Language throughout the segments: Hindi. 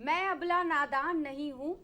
मैं अबला नादान नहीं हूँ,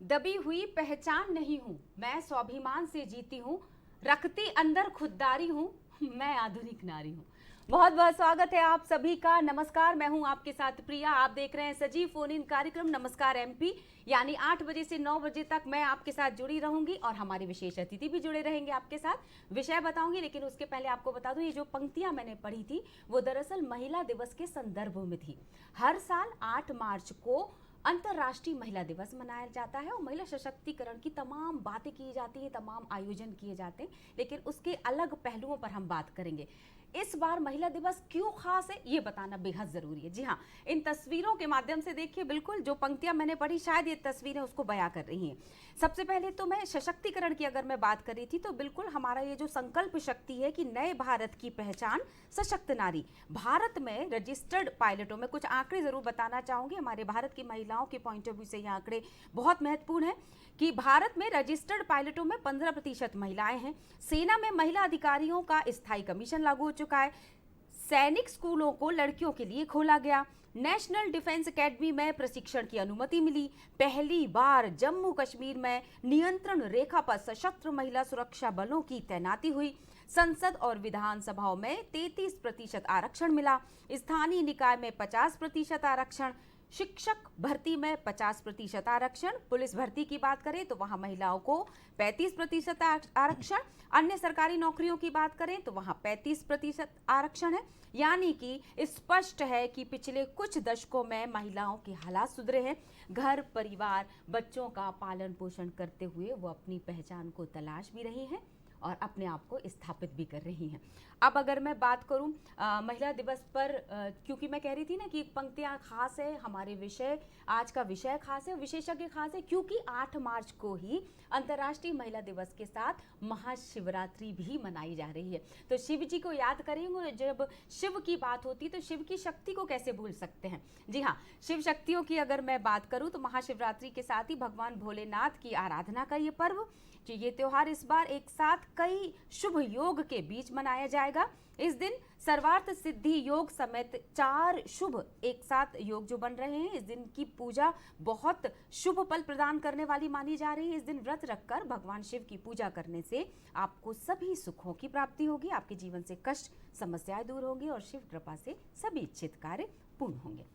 दबी हुई पहचान नहीं हूँ। मैं स्वाभिमान से जीती हूँ, रखती अंदर खुददारी हूँ। मैं आधुनिक नारी हूँ। बहुत बहुत स्वागत है आप सभी का। नमस्कार, मैं हूं आपके साथ प्रिया। आप देख रहे हैं सजीव फोन इन कार्यक्रम नमस्कार एमपी। यानी 8 बजे से 9 बजे तक मैं आपके साथ जुड़ी रहूंगी और हमारे विशेष अतिथि भी जुड़े रहेंगे आपके साथ। विषय बताऊंगी, लेकिन उसके पहले आपको बता दूं, ये जो पंक्तियां मैंने पढ़ी थी वो दरअसल महिला दिवस के संदर्भ में थी। हर साल 8 मार्च को अंतर्राष्ट्रीय महिला दिवस मनाया जाता है और महिला सशक्तिकरण की तमाम बातें की जाती हैं, तमाम आयोजन किए जाते हैं, लेकिन उसके अलग पहलुओं पर हम बात करेंगे। इस बार महिला दिवस क्यों खास है ये बताना बेहद जरूरी है। जी हाँ, इन तस्वीरों के माध्यम से देखिए, बिल्कुल जो पंक्तियां मैंने पढ़ी शायद ये तस्वीरें उसको बयां कर रही हैं। सबसे पहले तो मैं सशक्तिकरण की अगर मैं बात कर रही थी तो बिल्कुल हमारा ये जो संकल्प शक्ति है कि नए भारत की पहचान सशक्त नारी। भारत में रजिस्टर्ड पायलटों में कुछ आंकड़े जरूर बताना चाहूंगी। हमारे भारत की महिलाओं के पॉइंट ऑफ व्यू से ये आंकड़े बहुत महत्वपूर्ण है कि भारत में रजिस्टर्ड पायलटों में 15% महिलाएं हैं। सेना में महिला अधिकारियों का स्थायी कमीशन लागू हो चुका है। सैनिक स्कूलों को लड़कियों के लिए खोला गया। नेशनल डिफेंस एकेडमी में प्रशिक्षण की अनुमति मिली। पहली बार जम्मू कश्मीर में नियंत्रण रेखा पर सशस्त्र महिला सुरक्षा बलों की तैनाती हुई। संसद और विधानसभाओं में 33% आरक्षण मिला। स्थानीय निकाय में 50% आरक्षण। शिक्षक भर्ती में 50% आरक्षण। पुलिस भर्ती की बात करें तो वहां महिलाओं को 35% आरक्षण। अन्य सरकारी नौकरियों की बात करें तो वहां 35% आरक्षण है। यानी कि स्पष्ट है कि पिछले कुछ दशकों में महिलाओं के हालात सुधरे हैं। घर परिवार बच्चों का पालन पोषण करते हुए वो अपनी पहचान को तलाश भी रही हैं और अपने आप को स्थापित भी कर रही हैं। अब अगर मैं बात करूं महिला दिवस पर, क्योंकि मैं कह रही थी ना कि पंक्तियां खास है, हमारे विषय, आज का विषय खास है, विशेषज्ञ खास है, क्योंकि 8 मार्च को ही अंतर्राष्ट्रीय महिला दिवस के साथ महाशिवरात्रि भी मनाई जा रही है। तो शिव जी को याद करेंगे। जब शिव की बात होती है तो शिव की शक्ति को कैसे भूल सकते हैं। जी हाँ, शिव शक्तियों की अगर मैं बात करूं तो महाशिवरात्रि के साथ ही भगवान भोलेनाथ की आराधना का ये पर्व, कि ये त्योहार इस बार एक साथ कई शुभ योग के बीच मनाया जाएगा। इस दिन सर्वार्थ सिद्धि योग समेत 4 शुभ एक साथ योग जो बन रहे हैं। इस दिन की पूजा बहुत शुभ फल प्रदान करने वाली मानी जा रही है। इस दिन व्रत रखकर भगवान शिव की पूजा करने से आपको सभी सुखों की प्राप्ति होगी, आपके जीवन से कष्ट समस्याएं दूर होंगी और शिव कृपा से सभी इच्छित कार्य पूर्ण होंगे।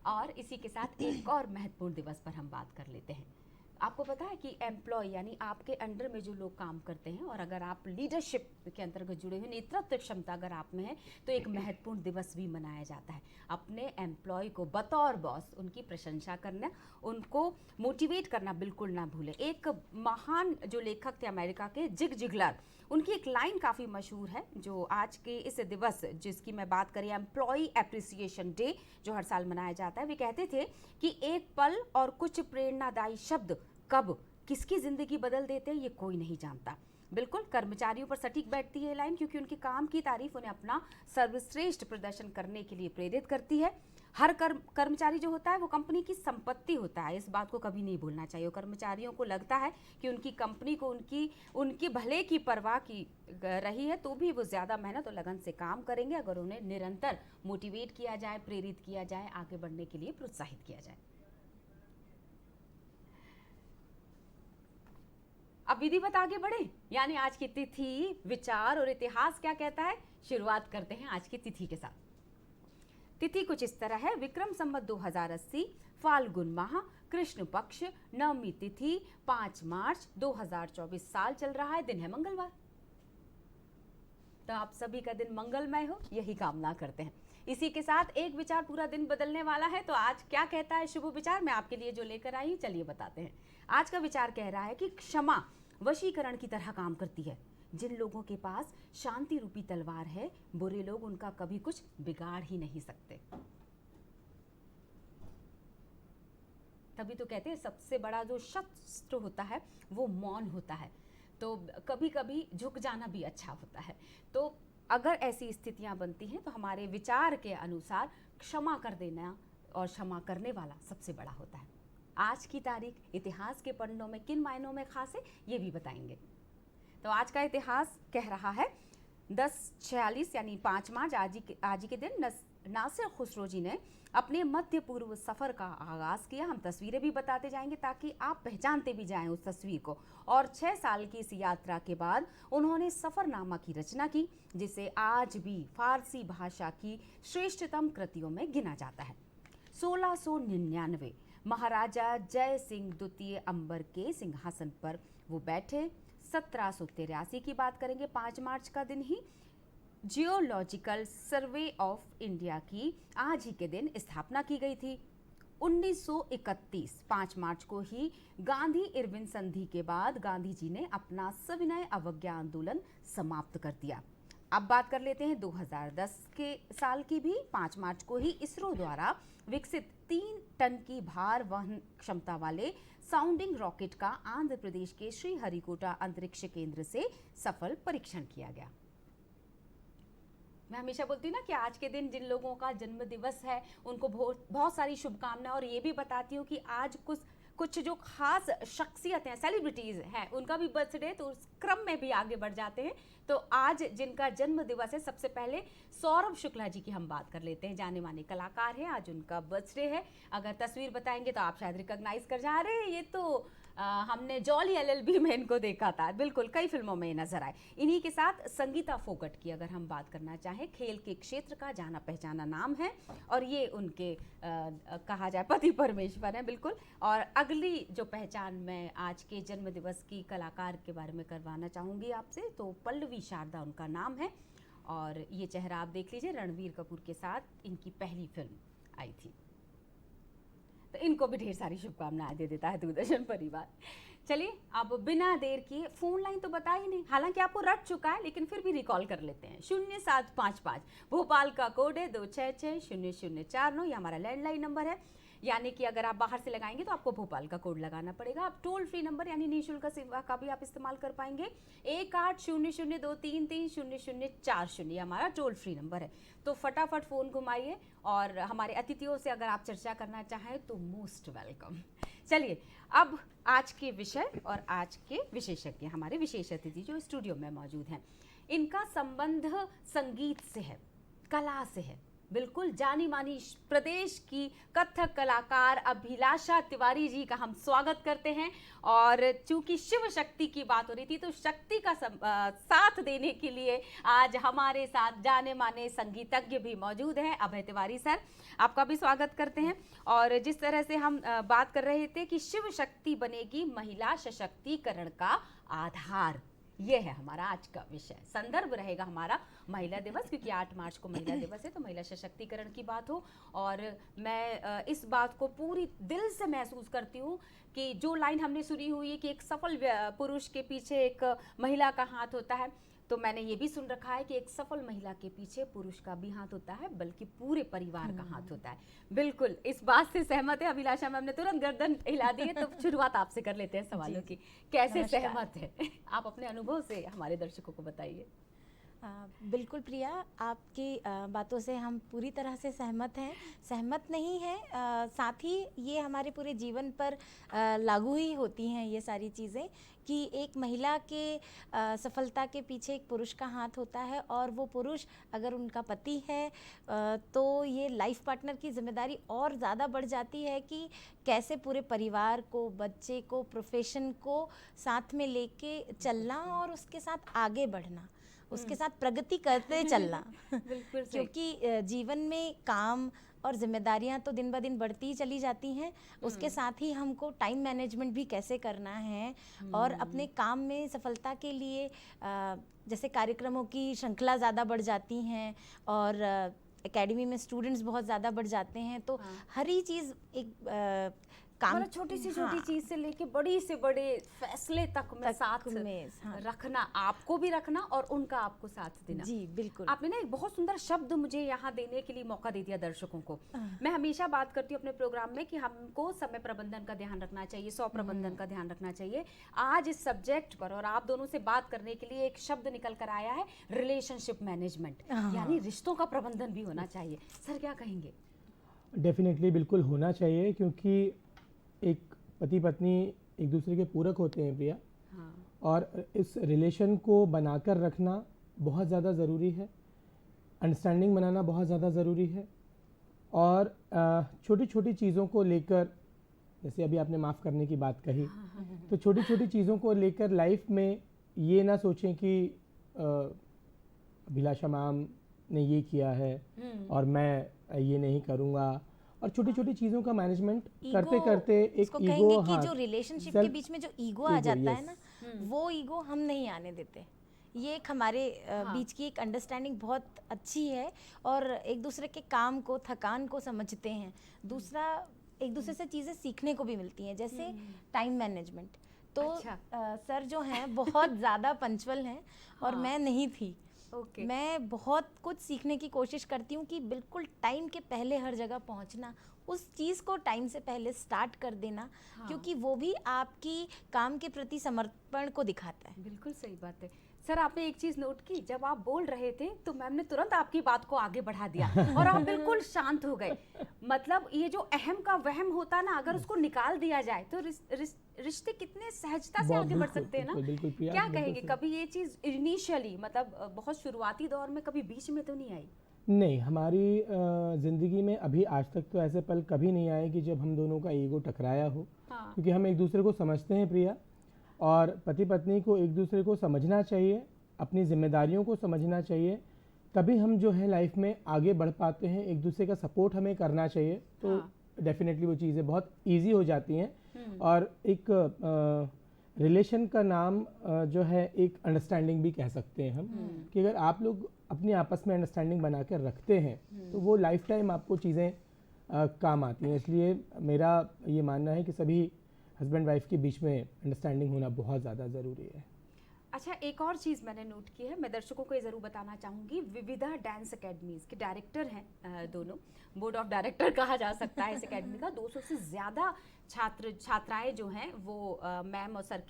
और इसी के साथ एक और महत्वपूर्ण दिवस पर हम बात कर लेते हैं। आपको पता है कि एम्प्लॉय यानी आपके अंडर में जो लोग काम करते हैं, और अगर आप लीडरशिप के अंतर्गत जुड़े हुए, नेतृत्व क्षमता अगर आप में है, तो एक महत्वपूर्ण दिवस भी मनाया जाता है। अपने एम्प्लॉय को बतौर बॉस उनकी प्रशंसा करना, उनको मोटिवेट करना बिल्कुल ना भूलें। एक महान जो लेखक थे अमेरिका के, जिग जिगलर, उनकी एक लाइन काफ़ी मशहूर है जो आज के इस दिवस जिसकी मैं बात करें, एम्प्लॉय एप्रिसिएशन डे जो हर साल मनाया जाता है, वे कहते थे कि एक पल और कुछ प्रेरणादायी शब्द कब किसकी जिंदगी बदल देते हैं ये कोई नहीं जानता। बिल्कुल कर्मचारियों पर सटीक बैठती है लाइन, क्योंकि उनके काम की तारीफ उन्हें अपना सर्वश्रेष्ठ प्रदर्शन करने के लिए प्रेरित करती है। हर कर्मचारी जो होता है वो कंपनी की संपत्ति होता है, इस बात को कभी नहीं भूलना चाहिए। कर्मचारियों को लगता है कि उनकी कंपनी को उनकी भले की परवाह की रही है तो भी वो ज़्यादा मेहनत और लगन से काम करेंगे अगर उन्हें निरंतर मोटिवेट किया जाए, प्रेरित किया जाए, आगे बढ़ने के लिए प्रोत्साहित किया जाए। अब विधिवत आगे बढ़े, यानी आज की तिथि, विचार और इतिहास क्या कहता है। शुरुआत करते हैं आज की तिथि के साथ। तिथि कुछ इस तरह है। विक्रम संवत 2080, फाल्गुन माह, कृष्ण पक्ष, नवमी तिथि, 5 मार्च 2024 साल चल रहा है। दिन है मंगलवार। तो आप सभी का दिन मंगलमय हो, यही कामना करते हैं। इसी के साथ एक विचार पूरा दिन बदलने वाला है। तो आज क्या कहता है शुभ विचार, मैं आपके लिए जो लेकर आई हूं, चलिए बताते हैं। आज का विचार कह रहा है कि क्षमा वशीकरण की तरह काम करती है। जिन लोगों के पास शांति रूपी तलवार है, बुरे लोग उनका कभी कुछ बिगाड़ ही नहीं सकते। तभी तो कहते हैं सबसे बड़ा जो शस्त्र होता है वो मौन होता है। तो कभी कभी झुक जाना भी अच्छा होता है। तो अगर ऐसी स्थितियां बनती हैं तो हमारे विचार के अनुसार क्षमा कर देना और क्षमा करने वाला सबसे बड़ा होता है। आज की तारीख इतिहास के पन्नों में किन मायनों में खास है ये भी बताएंगे। तो आज का इतिहास कह रहा है 1046 यानी 5 मार्च आज ही के दिन नासिर खुसरो जी ने अपने मध्य पूर्व सफ़र का आगाज़ किया। हम तस्वीरें भी बताते जाएंगे ताकि आप पहचानते भी जाएं उस तस्वीर को। और 6 साल की इस यात्रा के बाद उन्होंने सफ़रनामा की रचना की, जिसे आज भी फारसी भाषा की श्रेष्ठतम कृतियों में गिना जाता है। 1699 महाराजा जय सिंह द्वितीय अंबर के सिंहासन पर वो बैठे। 1783 की बात करेंगे, 5 मार्च का दिन ही जियोलॉजिकल सर्वे ऑफ इंडिया की आज ही के दिन स्थापना की गई थी। 1931 5 मार्च को ही गांधी इरविन संधि के बाद गांधी जी ने अपना सविनय अवज्ञा आंदोलन समाप्त कर दिया। अब बात कर लेते हैं 2010 के साल की भी। 5 मार्च को ही इसरो द्वारा विकसित 3 टन की भार वहन क्षमता वाले साउंडिंग रॉकेट का आंध्र प्रदेश के श्रीहरिकोटा अंतरिक्ष केंद्र से सफल परीक्षण किया गया। मैं हमेशा बोलती हूँ ना कि आज के दिन जिन लोगों का जन्म दिवस है उनको बहुत सारी शुभकामनाएं, और ये भी बताती हूँ कि आज कुछ जो खास शख्सियत हैं, सेलिब्रिटीज़ हैं, उनका भी बर्थडे, तो उस क्रम में भी आगे बढ़ जाते हैं। तो आज जिनका जन्म दिवस है, सबसे पहले सौरभ शुक्ला जी की हम बात कर लेते हैं। जाने माने कलाकार हैं, आज उनका बर्थडे है। अगर तस्वीर बताएंगे तो आप शायद रिकॉग्नाइज कर जा रहे हैं, ये तो हमने जॉली LLB में इनको देखा था, बिल्कुल कई फिल्मों में नजर आए। इन्हीं के साथ संगीता फोगट की अगर हम बात करना चाहें, खेल के क्षेत्र का जाना पहचाना नाम है, और ये उनके कहा जाए पति परमेश्वर हैं, बिल्कुल। और अगली जो पहचान मैं आज के जन्म दिवस की कलाकार के बारे में करवाना चाहूँगी आपसे, तो पल्लवी शारदा उनका नाम है। और ये चेहरा आप देख लीजिए, रणवीर कपूर के साथ इनकी पहली फिल्म आई थी। तो इनको भी ढेर सारी शुभकामनाएं दे देता है दूरदर्शन परिवार। चलिए अब बिना देर किए, फोन लाइन तो बता ही नहीं, हालांकि आपको रट चुका है, लेकिन फिर भी रिकॉल कर लेते हैं। 0755 भोपाल का कोड है, 2660049, ये हमारा लैंडलाइन नंबर है। यानी कि अगर आप बाहर से लगाएंगे तो आपको भोपाल का कोड लगाना पड़ेगा। आप टोल फ्री नंबर यानी निःशुल्क सेवा का भी आप इस्तेमाल कर पाएंगे। 180023300040 हमारा टोल फ्री नंबर है। तो फटाफट फ़ोन घुमाइए, और हमारे अतिथियों से अगर आप चर्चा करना चाहें तो मोस्ट वेलकम। चलिए अब आज के विषय और आज के विशेषज्ञ, हमारे विशेष अतिथि जो स्टूडियो में मौजूद हैं, इनका संबंध संगीत से है, कला से है। बिल्कुल जानी मानी प्रदेश की कथक कलाकार अभिलाषा तिवारी जी का हम स्वागत करते हैं। और चूंकि शिव शक्ति की बात हो रही थी, तो शक्ति का साथ देने के लिए आज हमारे साथ जाने माने संगीतज्ञ भी मौजूद हैं। अभय तिवारी सर, आपका भी स्वागत करते हैं। और जिस तरह से हम बात कर रहे थे कि शिव शक्ति बनेगी महिला सशक्तिकरण का आधार, ये है हमारा आज का विषय। संदर्भ रहेगा हमारा महिला दिवस, क्योंकि 8 मार्च को महिला दिवस है, तो महिला सशक्तिकरण की बात हो। और मैं इस बात को पूरी दिल से महसूस करती हूँ कि जो लाइन हमने सुनी हुई है कि एक सफल पुरुष के पीछे एक महिला का हाथ होता है, तो मैंने ये भी सुन रखा है कि एक सफल महिला के पीछे पुरुष का भी हाथ होता है, बल्कि पूरे परिवार का हाथ होता है। बिल्कुल इस बात से सहमत है अभिलाषा मैम ने तुरंत गर्दन हिला दी है। तो शुरुआत आपसे कर लेते हैं सवालों की, कैसे सहमत है आप? अपने अनुभव से हमारे दर्शकों को बताइए। बिल्कुल प्रिया, आपकी बातों से हम पूरी तरह से सहमत हैं। सहमत नहीं हैं, साथ ही ये हमारे पूरे जीवन पर लागू ही होती हैं ये सारी चीज़ें, कि एक महिला के सफलता के पीछे एक पुरुष का हाथ होता है, और वो पुरुष अगर उनका पति है तो ये लाइफ पार्टनर की जिम्मेदारी और ज़्यादा बढ़ जाती है कि कैसे पूरे परिवार को, बच्चे को, प्रोफेशन को साथ में लेके चलना और उसके साथ आगे बढ़ना, उसके साथ प्रगति करते चलना। बिल्कुल क्योंकि जीवन में काम और जिम्मेदारियां तो दिन ब दिन बढ़ती ही चली जाती हैं, उसके साथ ही हमको टाइम मैनेजमेंट भी कैसे करना है, और अपने काम में सफलता के लिए जैसे कार्यक्रमों की श्रृंखला ज़्यादा बढ़ जाती हैं, और एकेडमी में स्टूडेंट्स बहुत ज़्यादा बढ़ जाते हैं, तो हर ही चीज़ एक काम, छोटी सी छोटी चीज से लेके बड़ी से बड़े फैसले तक में साथ में रखना, आपको भी रखना और उनका आपको साथ देना। जी बिल्कुल। आपने ना एक बहुत सुंदर शब्द मुझे यहाँ देने के लिए मौका दे दिया दर्शकों को। मैं हमेशा बात करती हूँ अपने प्रोग्राम में कि हमको समय प्रबंधन का ध्यान रखना चाहिए, स्व प्रबंधन का ध्यान रखना चाहिए। आज इस सब्जेक्ट पर और आप दोनों से बात करने के लिए एक शब्द निकल कर आया है, रिलेशनशिप मैनेजमेंट, यानी रिश्तों का प्रबंधन भी होना चाहिए। सर क्या कहेंगे? डेफिनेटली बिल्कुल होना चाहिए, क्योंकि एक पति पत्नी एक दूसरे के पूरक होते हैं प्रिया। और इस रिलेशन को बनाकर रखना बहुत ज़्यादा ज़रूरी है, अंडरस्टैंडिंग बनाना बहुत ज़्यादा ज़रूरी है, और छोटी छोटी चीज़ों को लेकर, जैसे अभी आपने माफ़ करने की बात कही, तो छोटी छोटी चीज़ों को लेकर लाइफ में ये ना सोचें कि अभिलाषा मैम ने ये किया है और मैं ये नहीं करूँगा, और छोटी छोटी चीज़ों का मैनेजमेंट करते करते एक उसको ईगो, कहेंगे कि हाँ, जो रिलेशनशिप के self बीच में जो ईगो आ ego, जाता है yes. ना, वो ईगो हम नहीं आने देते। ये एक हमारे बीच की एक अंडरस्टैंडिंग बहुत अच्छी है, और एक दूसरे के काम को, थकान को समझते हैं। दूसरा, एक दूसरे से चीज़ें सीखने को भी मिलती हैं, जैसे टाइम मैनेजमेंट। तो अच्छा। सर जो हैं बहुत ज़्यादा पंचुअल हैं, और मैं नहीं थी। ओके। मैं बहुत कुछ सीखने की कोशिश करती हूँ कि बिल्कुल टाइम के पहले हर जगह पहुँचना, उस चीज़ को टाइम से पहले स्टार्ट कर देना, क्योंकि वो भी आपकी काम के प्रति समर्पण को दिखाता है। बिल्कुल सही बात है। सर, आपने एक चीज नोट की, जब आप बोल रहे थे तो मैम ने तुरंत आपकी बात को आगे बढ़ा दिया और आप बिल्कुल शांत हो गए। मतलब ये जो अहम का वहम होता ना, अगर उसको निकाल दिया जाए तो रिश्ते कितने सहजता से आगे बढ़ सकते हैं ना। बिल्कुल प्रिया, क्या बिल्कुल कहेंगे, सही। कभी ये चीज इनिशियली, मतलब बहुत शुरुआती दौर में कभी बीच में तो नहीं आई? नहीं, हमारी ज़िंदगी में अभी आज तक तो ऐसे पल कभी नहीं आए कि जब हम दोनों का ईगो टकराया हो, हाँ। क्योंकि हम एक दूसरे को समझते हैं प्रिया, और पति पत्नी को एक दूसरे को समझना चाहिए, अपनी जिम्मेदारियों को समझना चाहिए, तभी हम जो है लाइफ में आगे बढ़ पाते हैं। एक दूसरे का सपोर्ट हमें करना चाहिए, तो डेफिनेटली वो चीज़ें बहुत इजी हो जाती हैं। और एक रिलेशन का नाम जो है एक अंडरस्टैंडिंग भी कह सकते हैं हम, कि अगर आप लोग अपनी आपस में अंडरस्टैंडिंग बना कर रखते हैं तो वो लाइफ टाइम आपको चीज़ें काम आती हैं। इसलिए मेरा ये मानना है कि सभी हस्बैंड वाइफ के बीच में अंडरस्टैंडिंग होना बहुत ज़्यादा ज़रूरी है। अच्छा, एक और चीज़ मैंने नोट की है, मैं दर्शकों को ये ज़रूर बताना चाहूँगी। विविधा डांस अकेडमीज़ के डायरेक्टर हैं दोनों, बोर्ड ऑफ डायरेक्टर कहा जा सकता है इस अकेडमी का। 200 से ज़्यादा छात्राएं जो हैं वो मैम और सर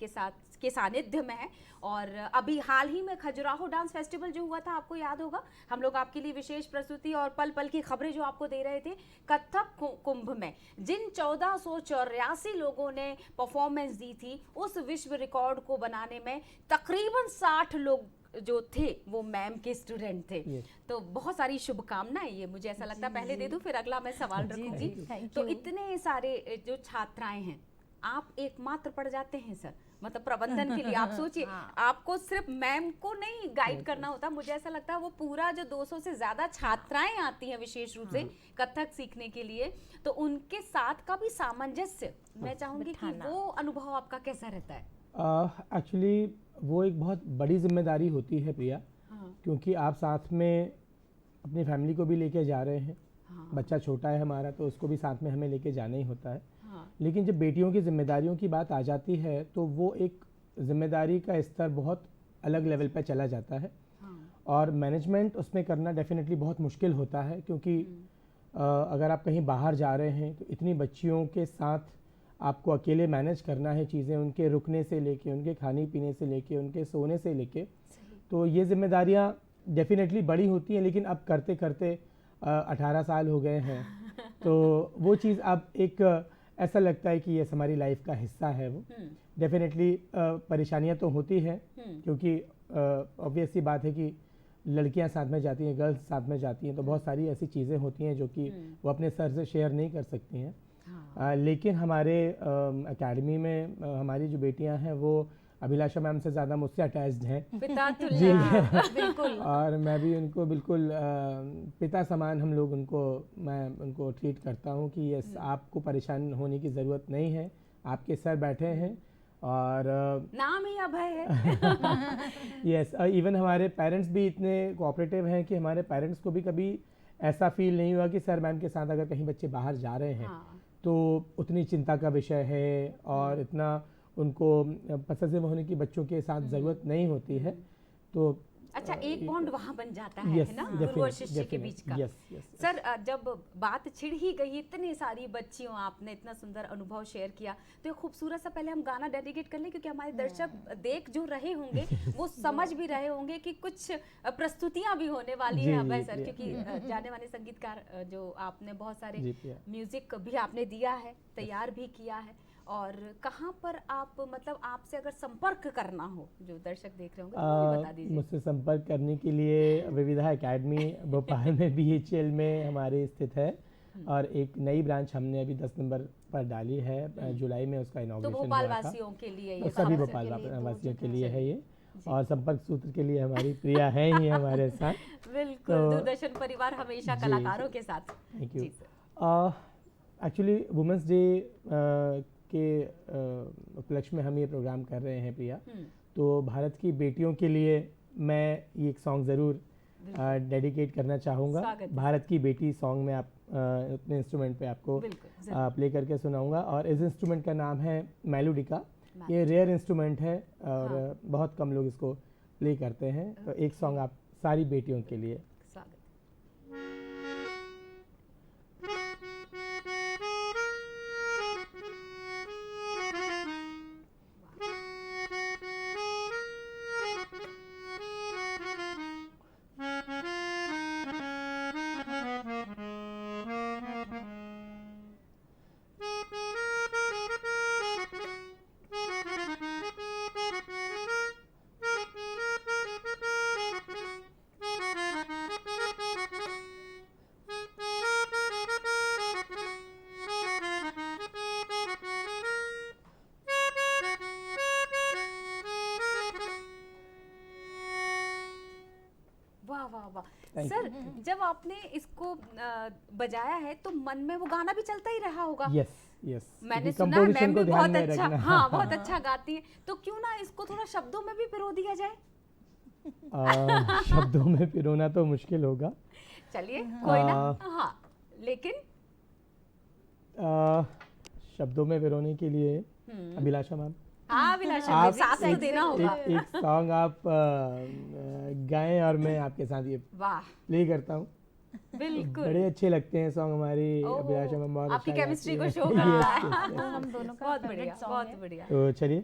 के सानिध्य में है। और अभी हाल ही में खजुराहो डांस फेस्टिवल जो हुआ था, आपको याद होगा, हम लोग आपके लिए विशेष प्रस्तुति और पल पल की खबरें जो आपको दे रहे थे। कथक कुंभ में जिन 1484 लोगों ने परफॉर्मेंस दी थी, उस विश्व रिकॉर्ड को बनाने में तकरीबन 60 लोग जो थे वो मैम के स्टूडेंट थे। तो बहुत सारी शुभकामनाएं। ये मुझे ऐसा लगता है पहले दे दूं, फिर अगला मैं सवाल रखूंगी। तो इतने सारे जो छात्राएं हैं, आप एकमात्र पड़ जाते हैं सर, मतलब प्रबंधन के लिए। आप सोचिए, आपको सिर्फ मैम को नहीं गाइड करना होता, मुझे ऐसा लगता है वो पूरा जो 200 से ज्यादा छात्राएं आती हैं विशेष रूप से कथक सीखने के लिए, तो उनके साथ का भी सामंजस्य, मैं चाहूंगी कि वो अनुभव आपका कैसा रहता है? एक्चुअली वो एक बहुत बड़ी जिम्मेदारी होती है प्रिया, क्योंकि आप साथ में अपनी फैमिली को भी लेके जा रहे हैं। बच्चा छोटा है हमारा, तो उसको भी साथ में हमें लेके जाना ही होता है। लेकिन जब बेटियों की जिम्मेदारियों की बात आ जाती है तो वो एक जिम्मेदारी का स्तर बहुत अलग लेवल पर चला जाता है। और मैनेजमेंट उसमें करना डेफिनेटली बहुत मुश्किल होता है, क्योंकि अगर आप कहीं बाहर जा रहे हैं तो इतनी बच्चियों के साथ आपको अकेले मैनेज करना है चीज़ें, उनके रुकने से लेके, उनके खाने पीने से लेके, उनके सोने से लेके। तो ये जिम्मेदारियाँ डेफिनेटली बड़ी होती हैं, लेकिन अब करते करते 18 साल हो गए हैं तो वो चीज़ अब एक ऐसा लगता है कि ये हमारी लाइफ का हिस्सा है। वो डेफिनेटली परेशानियाँ तो होती हैं, क्योंकि ऑब्वियस सी बात है कि लड़कियां साथ में जाती हैं, गर्ल्स साथ में जाती हैं, तो बहुत सारी ऐसी चीज़ें होती हैं जो कि वो अपने सर से शेयर नहीं कर सकती हैं। लेकिन हमारे एकेडमी में हमारी जो बेटियां हैं वो अभिलाषा मैम से ज़्यादा मुझसे अटैच्ड हैं। पिता तुल्य। बिल्कुल। और मैं भी उनको बिल्कुल पिता समान मैं उनको ट्रीट करता हूँ कि यस, आपको परेशान होने की ज़रूरत नहीं है, आपके सर बैठे हैं और नाम ही अभय है। यस, इवन हमारे पेरेंट्स भी इतने कोऑपरेटिव हैं कि हमारे पेरेंट्स को भी कभी ऐसा फील नहीं हुआ कि सर मैम के साथ अगर कहीं बच्चे बाहर जा रहे हैं तो उतनी चिंता का विषय है, और इतना उनको पसेसिव होने की बच्चों के साथ ज़रूरत नहीं होती है। तो अच्छा, एक बॉन्ड वहाँ बन जाता है ना, गुरु और शिष्य के बीच का। सर, जब बात छिड़ ही गई, इतनी सारी बच्चियों, आपने इतना सुंदर अनुभव शेयर किया, तो एक खूबसूरत सा पहले हम गाना डेडिकेट कर लें, क्योंकि हमारे दर्शक देख जो रहे होंगे वो समझ भी रहे होंगे कि कुछ प्रस्तुतियां भी होने वाली हैं अभय सर, क्योंकि जाने माने संगीतकार जो आपने बहुत सारे म्यूजिक भी आपने दिया है, तैयार भी किया है। और कहाँ पर आप, मतलब आपसे अगर संपर्क करना हो, जो दर्शक देख रहे होंगे, तो वो भी बता दीजिए। मुझसे संपर्क करने के लिए विविधा एकेडमी भोपाल में BHL में हमारे स्थित है, और एक नई ब्रांच हमने अभी 10 नंबर पर डाली है, जुलाई में उसका तो इनॉग्रेशन भोपाल हुआ था। वासियों के लिए ये सभी खास भोपाल के लिए वासियों के दो लिए है ये, जी। और संपर्क सूत्र के लिए हमारी प्रिया हैं ही हमारे साथ। बिल्कुल, तो- दूरदर्शन परिवार हमेशा जी, कलाकारों के साथ। Thank you. जी सर। एक्चुअली वुमेंस डे के उपलक्ष्य में हम ये प्रोग्राम कर रहे हैं प्रिया। तो भारत की बेटियों के लिए मैं ये एक सॉन्ग ज़रूर डेडिकेट करना चाहूँगा। स्वागत है। भारत की बेटी सॉन्ग में आप अपने इंस्ट्रूमेंट पे आपको बिल्कुल, ज़रूर। प्ले करके सुनाऊंगा, और इस इंस्ट्रूमेंट का नाम है मेलोडिका। ये रेयर इंस्ट्रूमेंट है और बहुत कम लोग इसको प्ले करते हैं। तो एक सॉन्ग आप सारी बेटियों के लिए। स्वागत। वाह वाह वाह Thank सर, जब आपने इसको बजाया है तो मन में वो गाना भी चलता ही रहा होगा। यस यस, मैंने सुना है मैम भी बहुत अच्छा, रखना। हाँ बहुत अच्छा गाती है, तो क्यों ना इसको थोड़ा शब्दों में भी पिरो दिया जाए। शब्दों में पिरोना तो मुश्किल होगा। चलिए कोई ना, हाँ लेकिन शब्दों में पिरोने के लिए अभिलाषा मैम, हाँ अभिलाषा आप साथ तो देना होगा। एक सॉन्ग आप गाएं और मैं आपके साथ ये वाह प्ले करता हूँ। बिल्कुल, बड़े अच्छे लगते हैं सॉन्ग हमारी ओह, अभिलाषा मैम, बहुत आपकी अच्छा केमिस्ट्री को गाती शो हैं। करता Yes, है। yes, yes, हम दोनों का बहुत favorite बढ़िया, song बहुत है। बढ़िया। तो चलिए।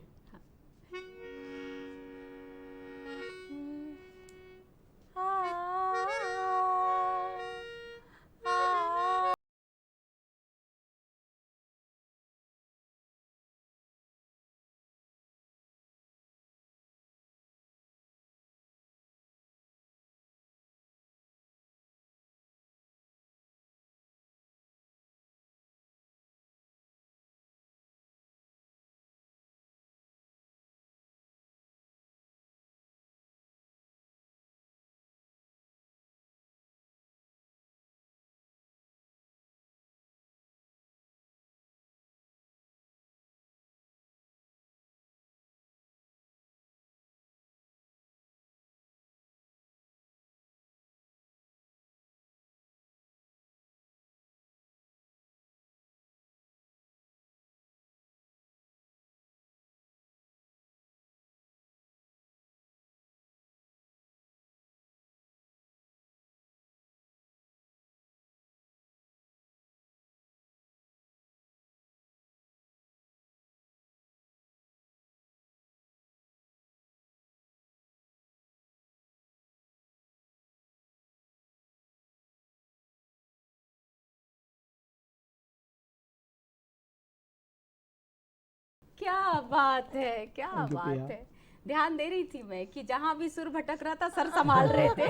क्या बात है, क्या Thank you, बात प्रिया। है। ध्यान दे रही थी मैं कि जहां भी सुर भटक रहा था सर संभाल रहे थे।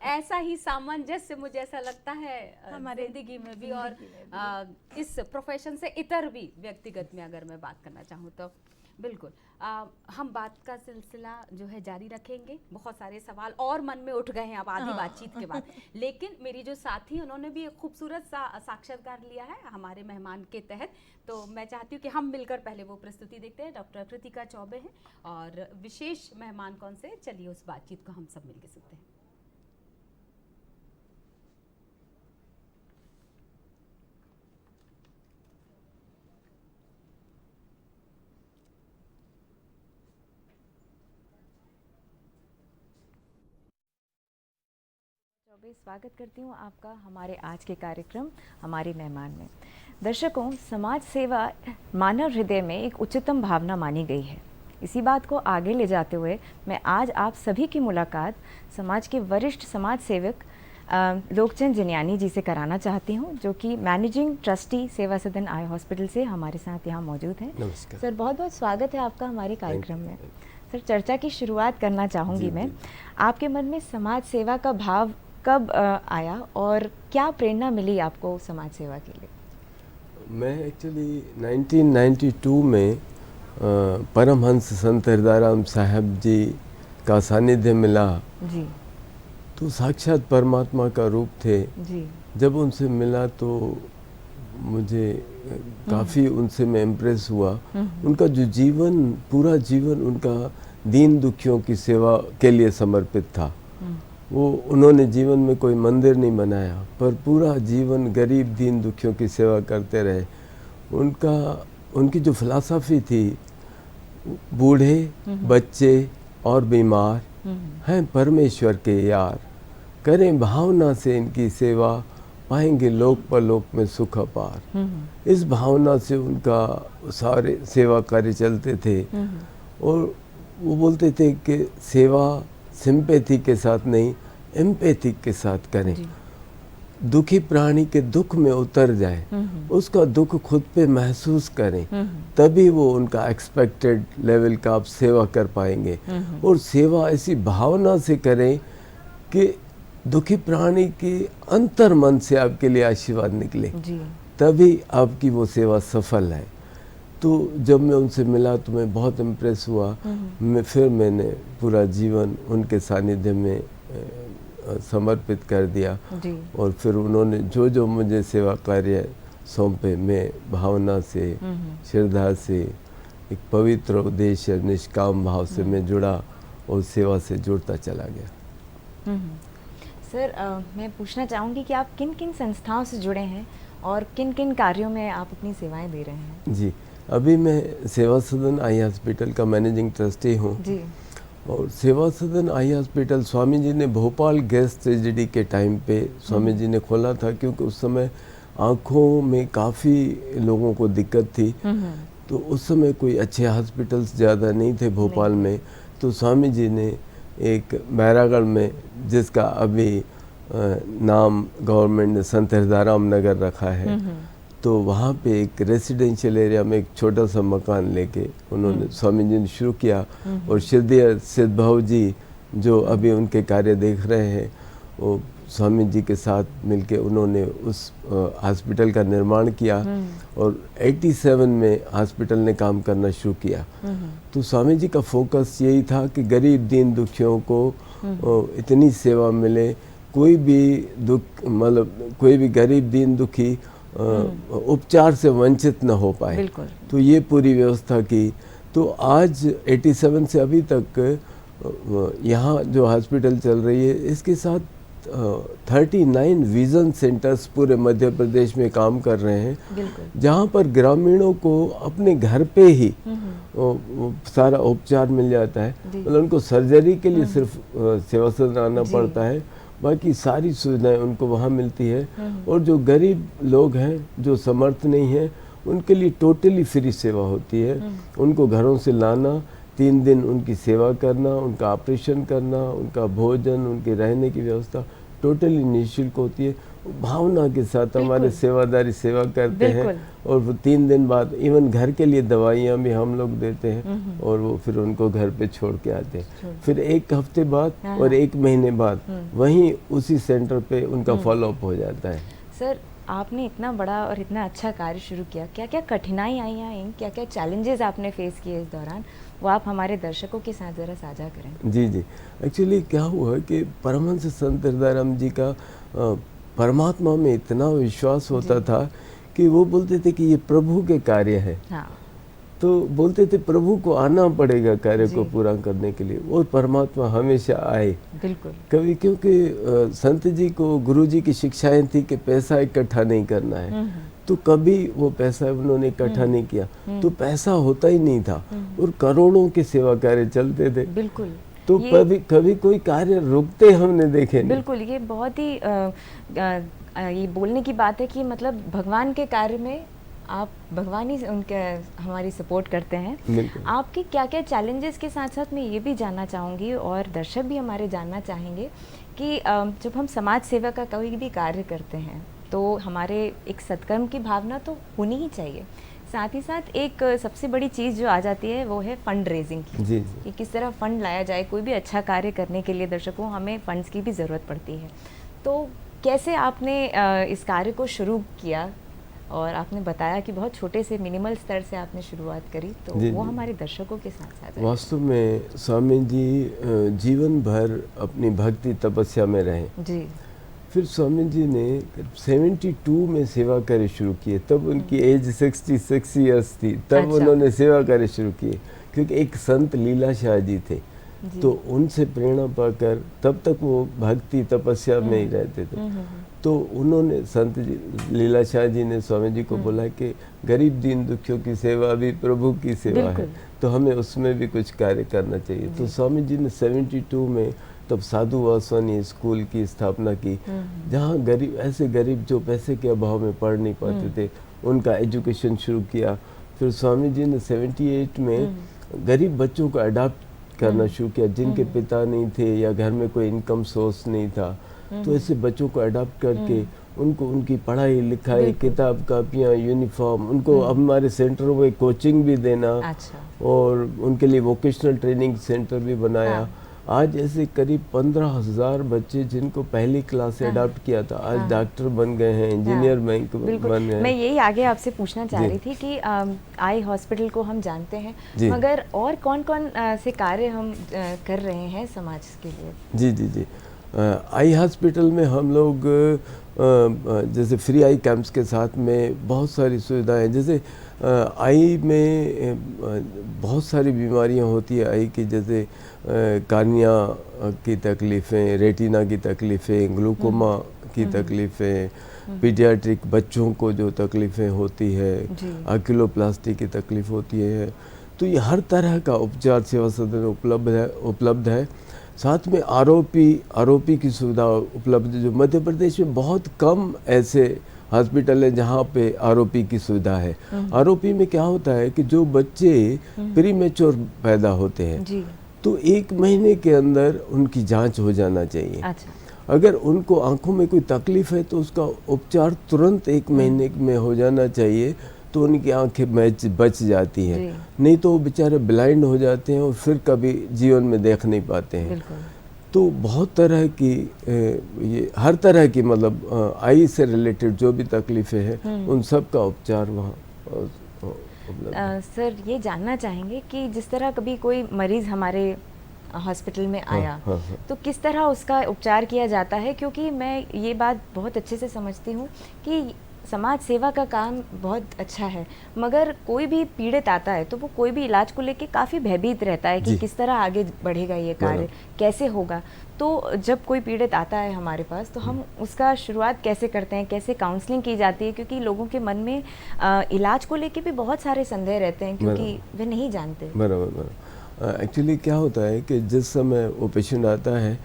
ऐसा ही सामंजस्य मुझे ऐसा लगता है हमारे जिंदगी में भी, और इस प्रोफेशन से इतर भी व्यक्तिगत में अगर मैं बात करना चाहूँ तो बिल्कुल हम बात का सिलसिला जो है जारी रखेंगे। बहुत सारे सवाल और मन में उठ गए हैं अब आधी बातचीत के बाद, लेकिन मेरी जो साथी उन्होंने भी एक खूबसूरत सा साक्षात्कार लिया है हमारे मेहमान के तहत, तो मैं चाहती हूँ कि हम मिलकर पहले वो प्रस्तुति देखते हैं। डॉक्टर कृतिका चौबे हैं और विशेष मेहमान कौन से, चलिए उस बातचीत को हम सब मिलकर सुनते हैं। स्वागत करती हूँ आपका हमारे आज के कार्यक्रम हमारे मेहमान में। दर्शकों, समाज सेवा मानव हृदय में एक उच्चतम भावना मानी गई है। इसी बात को आगे ले जाते हुए मैं आज आप सभी की मुलाकात समाज के वरिष्ठ समाज सेवक लोकचंद जिनियानी जी से कराना चाहती हूँ, जो कि मैनेजिंग ट्रस्टी सेवा सदन आई हॉस्पिटल से हमारे साथ यहाँ मौजूद हैं। नमस्कार सर, बहुत बहुत स्वागत है आपका हमारे कार्यक्रम में। सर, चर्चा की शुरुआत करना चाहूँगी मैं। आपके मन में समाज सेवा का भाव कब आया और क्या प्रेरणा मिली आपको समाज सेवा के लिए? मैं एक्चुअली 1992 में परमहंस संत हृदयराम साहब जी का सानिध्य मिला। जी तो साक्षात परमात्मा का रूप थे। जी जब उनसे मिला तो मुझे काफ़ी उनसे मैं इम्प्रेस हुआ। उनका जो जीवन, पूरा जीवन उनका दीन दुखियों की सेवा के लिए समर्पित था। वो उन्होंने जीवन में कोई मंदिर नहीं बनाया, पर पूरा जीवन गरीब दीन दुखियों की सेवा करते रहे। उनकी जो फिलॉसफी थी, बूढ़े, बच्चे और बीमार हैं परमेश्वर के यार, करें भावना से इनकी सेवा, पाएंगे लोक परलोक में सुख अपार। इस भावना से उनका सारे सेवा कार्य चलते थे। और वो बोलते थे कि सेवा सिंपैथी के साथ नहीं, एम्पैथी के साथ करें। दुखी प्राणी के दुख में उतर जाए, उसका दुख खुद पे महसूस करें, तभी वो उनका एक्सपेक्टेड लेवल का आप सेवा कर पाएंगे। और सेवा ऐसी भावना से करें कि दुखी प्राणी के अंतर मन से आपके लिए आशीर्वाद निकले, तभी आपकी वो सेवा सफल है। तो जब मैं उनसे मिला तो मैं बहुत इम्प्रेस हुआ। फिर मैंने पूरा जीवन उनके सानिध्य में समर्पित कर दिया। और फिर उन्होंने जो जो मुझे सेवा कार्य सौंपे, मैं भावना से, श्रद्धा से, एक पवित्र उद्देश्य, निष्काम भाव से मैं जुड़ा और सेवा से जुड़ता चला गया। सर, मैं पूछना चाहूँगी कि आप किन किन संस्थाओं से जुड़े हैं और किन किन कार्यों में आप अपनी सेवाएं दे रहे हैं? जी, अभी मैं सेवा सदन आई हॉस्पिटल का मैनेजिंग ट्रस्टी हूँ। जी। और सेवा सदन आई हॉस्पिटल स्वामी जी ने भोपाल गैस ट्रेजेडी के टाइम पे स्वामी जी ने खोला था, क्योंकि उस समय आँखों में काफ़ी लोगों को दिक्कत थी। तो उस समय कोई अच्छे हॉस्पिटल्स ज़्यादा नहीं थे भोपाल में। तो स्वामी जी ने एक बैरागढ़ में, जिसका अभी नाम गवर्नमेंट ने संत हृदयराम नगर रखा है, तो वहाँ पे एक रेसिडेंशियल एरिया में एक छोटा सा मकान लेके उन्होंने स्वामी जी ने शुरू किया। और श्रद्धेय सिद्ध भाव जी जो अभी उनके कार्य देख रहे हैं, वो स्वामी जी के साथ मिलके उन्होंने उस हॉस्पिटल का निर्माण किया। और 87 में हॉस्पिटल ने काम करना शुरू किया। तो स्वामी जी का फोकस यही था कि गरीब दीन दुखियों को इतनी सेवा मिले, कोई भी दुख, मतलब कोई भी गरीब दीन दुखी उपचार से वंचित न हो पाए। तो ये पूरी व्यवस्था की। तो आज 87 से अभी तक यहाँ जो हॉस्पिटल चल रही है, इसके साथ 39 विजन सेंटर्स पूरे मध्य प्रदेश में काम कर रहे हैं, जहाँ पर ग्रामीणों को अपने घर पे ही सारा उपचार मिल जाता है। मतलब उनको सर्जरी के लिए सिर्फ सेवा सदन आना पड़ता है, बाकी सारी सुविधाएं उनको वहाँ मिलती है। और जो गरीब लोग हैं, जो समर्थ नहीं हैं, उनके लिए टोटली फ्री सेवा होती है। उनको घरों से लाना, 3 दिन उनकी सेवा करना, उनका ऑपरेशन करना, उनका भोजन, उनके रहने की व्यवस्था टोटली निःशुल्क होती है। भावना के साथ हमारे सेवादारी सेवा करते हैं। और वो 3 दिन बाद इवन घर के लिए दवाइयाँ भी हम लोग देते हैं, और वो फिर उनको घर पे छोड़ के आते हैं। फिर 1 हफ्ते बाद और 1 महीने बाद वहीं उसी सेंटर पे उनका फॉलोअप हो जाता है। सर, आपने इतना बड़ा और इतना अच्छा कार्य शुरू किया, क्या क्या कठिनाई आई, क्या क्या चैलेंजेस आपने फेस किए इस दौरान, वो आप हमारे दर्शकों के साथ ज़रा साझा करें। जी जी, एक्चुअली क्या हुआ कि परमहंस संत हृदयराम जी का परमात्मा में इतना विश्वास होता था कि वो बोलते थे कि ये प्रभु के कार्य है। तो बोलते थे प्रभु को आना पड़ेगा कार्य को पूरा करने के लिए, और परमात्मा हमेशा आए। कभी, क्योंकि संत जी को गुरु जी की शिक्षाएं थी कि पैसा इकट्ठा नहीं करना है, तो कभी वो पैसा उन्होंने इकट्ठा नहीं किया, तो पैसा होता ही नहीं था, और करोड़ों के सेवा कार्य चलते थे। तो कभी कोई कार्य रुकते हमने देखे नहीं। बिल्कुल, ये बहुत ही ये बोलने की बात है कि मतलब भगवान के कार्य में आप, भगवान ही उनके हमारी सपोर्ट करते हैं। आपके क्या क्या चैलेंजेस के साथ साथ मैं ये भी जानना चाहूँगी, और दर्शक भी हमारे जानना चाहेंगे कि जब हम समाज सेवा का कोई भी कार्य करते हैं, तो हमारे एक सत्कर्म की भावना तो होनी ही चाहिए। साथ ही साथ एक सबसे बड़ी चीज़ जो आ जाती है वो है फंड रेजिंग की, कि किस तरह फंड लाया जाए। कोई भी अच्छा कार्य करने के लिए दर्शकों हमें फंड्स की भी ज़रूरत पड़ती है। तो कैसे आपने इस कार्य को शुरू किया? और आपने बताया कि बहुत छोटे से मिनिमल स्तर से आपने शुरुआत करी, तो जी, वो जी। हमारे दर्शकों के साथ साथ वास्तव में स्वामी जी जीवन भर अपनी भक्ति तपस्या में रहे। जी फिर स्वामी जी ने 72 में सेवा कार्य शुरू किए, तब उनकी एज 66 ईयर्स थी, तब अच्छा। उन्होंने सेवा कार्य शुरू किए। क्योंकि एक संत लीला शाह जी थे, जी। तो उनसे प्रेरणा पाकर तब तक वो भक्ति तपस्या में ही रहते थे। तो उन्होंने संत जी लीला शाह जी ने स्वामी जी को बोला कि गरीब दीन दुखियों की सेवा भी प्रभु की सेवा है, बिल्कुल। तो हमें उसमें भी कुछ कार्य करना चाहिए। तो स्वामी जी ने 72 में तब साधु वासवानी स्कूल की स्थापना की, जहाँ गरीब ऐसे गरीब जो पैसे के अभाव में पढ़ नहीं पाते थे, उनका एजुकेशन शुरू किया। फिर स्वामी जी ने 78 में गरीब बच्चों को अडॉप्ट करना शुरू किया, जिनके पिता नहीं थे या घर में कोई इनकम सोर्स नहीं था। तो ऐसे बच्चों को अडॉप्ट करके उनको उनकी पढ़ाई लिखाई, किताब कापियाँ, यूनिफॉर्म, उनको हमारे सेंटर में कोचिंग भी देना, अच्छा। और उनके लिए वोकेशनल ट्रेनिंग सेंटर भी बनाया। आज ऐसे करीब 15,000 बच्चे जिनको पहली क्लास से अडॉप्ट किया था, आज डॉक्टर बन गए हैं, इंजीनियर बन बिल्कुल। गए मैं हैं। यही आगे आपसे पूछना चाह जी। रही थी कि आई हॉस्पिटल को हम जानते हैं, जी। मगर और कौन कौन से कार्य हम कर रहे हैं समाज के लिए? जी जी जी। आई हॉस्पिटल में हम लोग जैसे फ्री आई कैंप्स के साथ में बहुत सारी सुविधाएं, जैसे आई में बहुत सारी बीमारियां होती है आई की, जैसे कार्निया की तकलीफ़ें, रेटिना की तकलीफ़ें, ग्लूकोमा की तकलीफ़ें, पीडियाट्रिक बच्चों को जो तकलीफ़ें होती है, आक्यूलोप्लास्टी की तकलीफ़ होती है। तो ये हर तरह का उपचार सेवा सदन उपलब्ध है। साथ में आरओपी की सुविधा उपलब्ध है, जो मध्य प्रदेश में बहुत कम ऐसे हॉस्पिटल है जहाँ पे आरओपी की सुविधा है। आरओपी में क्या होता है कि जो बच्चे प्री मैच्योर पैदा होते हैं, जी। तो 1 महीने के अंदर उनकी जांच हो जाना चाहिए। अच्छा। अगर उनको आंखों में कोई तकलीफ है तो उसका उपचार तुरंत 1 महीने में हो जाना चाहिए, तो उनकी आंखें बच जाती हैं। नहीं तो वो बेचारे ब्लाइंड हो जाते हैं और फिर कभी जीवन में देख नहीं पाते हैं। बिल्कुल। तो बहुत तरह की ये हर तरह की मतलब आई से रिलेटेड जो भी तकलीफ़ें हैं उन सब का उपचार वहाँ उपलब्ध है। सर, ये जानना चाहेंगे कि जिस तरह कभी कोई मरीज़ हमारे हॉस्पिटल में आया, हाँ। तो किस तरह उसका उपचार किया जाता है? क्योंकि मैं ये बात बहुत अच्छे से समझती हूँ कि समाज सेवा का काम बहुत अच्छा है, मगर कोई भी पीड़ित आता है तो वो कोई भी इलाज को लेके काफ़ी भयभीत रहता है कि किस तरह आगे बढ़ेगा ये कार्य, कैसे होगा। तो जब कोई पीड़ित आता है हमारे पास, तो हम उसका शुरुआत कैसे करते हैं, कैसे काउंसलिंग की जाती है? क्योंकि लोगों के मन में इलाज को लेके भी बहुत सारे संदेह रहते हैं, क्योंकि वे नहीं जानते। बराबर। एक्चुअली क्या होता है कि जिस समय वो पेशेंट आता है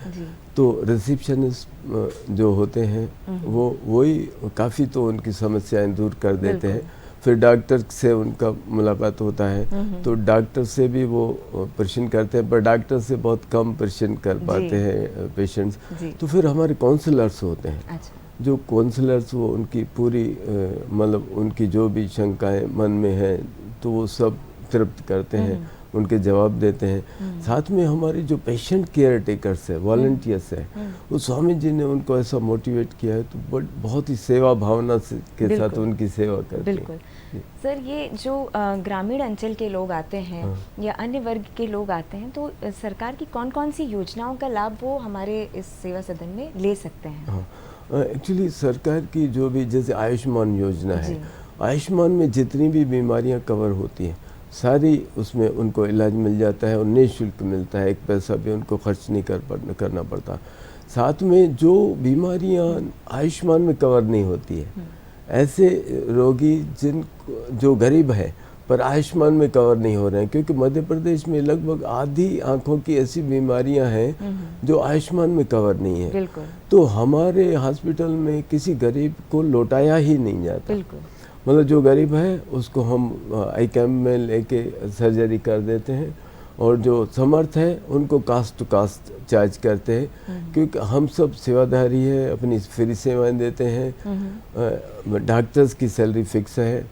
तो रिसेप्शनिस्ट जो होते हैं वही काफ़ी तो उनकी समस्याएं दूर कर देते हैं। फिर डॉक्टर से उनका मुलाकात होता है, तो डॉक्टर से भी वो प्रश्न करते हैं, पर डॉक्टर से बहुत कम प्रश्न कर पाते हैं पेशेंट्स। तो फिर हमारे काउंसलर्स होते हैं। अच्छा। जो काउंसलर्स वो उनकी पूरी मतलब उनकी जो भी शंकाएं मन में हैं तो वो सब तृप्त करते हैं, उनके जवाब देते हैं। साथ में हमारे जो पेशेंट केयर टेकर्स है, वॉलंटियर्स है, वो स्वामी जी ने उनको ऐसा मोटिवेट किया है, तो बहुत ही सेवा भावना के साथ उनकी सेवा करते हैं। बिल्कुल। सर, ये जो ग्रामीण अंचल के लोग आते हैं या अन्य वर्ग के लोग आते हैं, तो सरकार की कौन कौन सी योजनाओं का लाभ वो हमारे इस सेवा सदन में ले सकते हैं? एक्चुअली सरकार की जो भी जैसे आयुष्मान योजना है, आयुष्मान में जितनी भी बीमारियां कवर होती हैं सारी उसमें उनको इलाज मिल जाता है और निःशुल्क मिलता है, 1 पैसा भी उनको खर्च नहीं करना पड़ता। साथ में जो बीमारियां आयुष्मान में कवर नहीं होती है, ऐसे रोगी जो गरीब है पर आयुष्मान में कवर नहीं हो रहे हैं, क्योंकि मध्य प्रदेश में लगभग आधी आँखों की ऐसी बीमारियां हैं जो आयुष्मान में कवर नहीं है। बिल्कुल। तो हमारे हॉस्पिटल में किसी गरीब को लौटाया ही नहीं जाता। बिल्कुल। मतलब जो गरीब है उसको हम आई कैम्प में लेके सर्जरी कर देते हैं, और जो समर्थ है उनको कास्ट टू कास्ट चार्ज करते हैं, क्योंकि हम सब सेवाधारी है, अपनी फ्री सेवाएं देते हैं। डॉक्टर्स की सैलरी फिक्स है,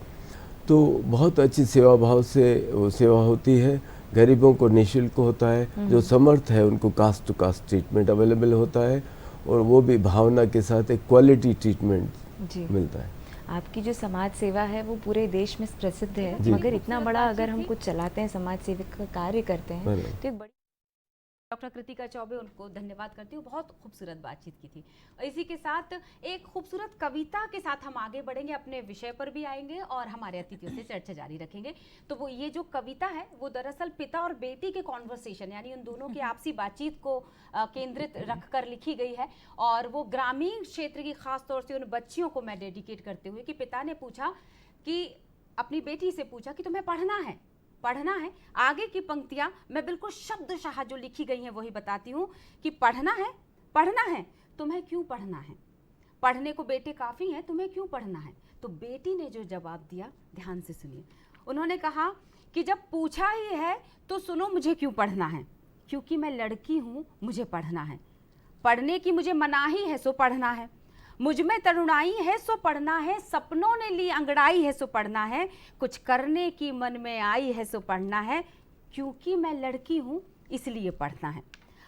तो बहुत अच्छी सेवा भाव से वो सेवा होती है। गरीबों को निःशुल्क होता है, जो समर्थ है उनको cost to cost treatment available होता है, और वो भी भावना के साथ एक क्वालिटी ट्रीटमेंट जी। मिलता है। आपकी जो समाज सेवा है वो पूरे देश में प्रसिद्ध है, जी। मगर इतना बड़ा अगर हम कुछ चलाते हैं, समाज सेवक का कार्य करते हैं, बराबर। तो एक बड़ी डॉक्टर कृतिका चौबे, उनको धन्यवाद करती हूँ, बहुत खूबसूरत बातचीत की थी। और इसी के साथ एक खूबसूरत कविता के साथ हम आगे बढ़ेंगे, अपने विषय पर भी आएंगे और हमारे अतिथियों से चर्चा जारी रखेंगे। तो वो ये जो कविता है वो दरअसल पिता और बेटी के कॉन्वर्सेशन, यानी उन दोनों की आपसी बातचीत को केंद्रित रखकर लिखी गई है। और वो ग्रामीण क्षेत्र की खास तौर से उन बच्चियों को मैं डेडिकेट करते हुए कि पिता ने पूछा कि अपनी बेटी से पूछा कि तुम्हें पढ़ना है, पढ़ना है। आगे की पंक्तियां मैं बिल्कुल शब्दशः जो लिखी गई हैं वही बताती हूँ कि पढ़ना है, पढ़ना है, तुम्हें क्यों पढ़ना है, पढ़ने को बेटे काफ़ी हैं, तुम्हें क्यों पढ़ना है। तो बेटी ने जो जवाब दिया, ध्यान से सुनिए। उन्होंने कहा कि जब पूछा ही है तो सुनो मुझे क्यों पढ़ना है, क्योंकि मैं लड़की हूँ, मुझे पढ़ना है। पढ़ने की मुझे मनाही है सो पढ़ना है, मुझ में तरुणाई है सो पढ़ना है, सपनों ने ली अंगड़ाई है सो पढ़ना है, कुछ करने की मन में आई है सो पढ़ना है, क्योंकि मैं लड़की हूँ इसलिए पढ़ना है।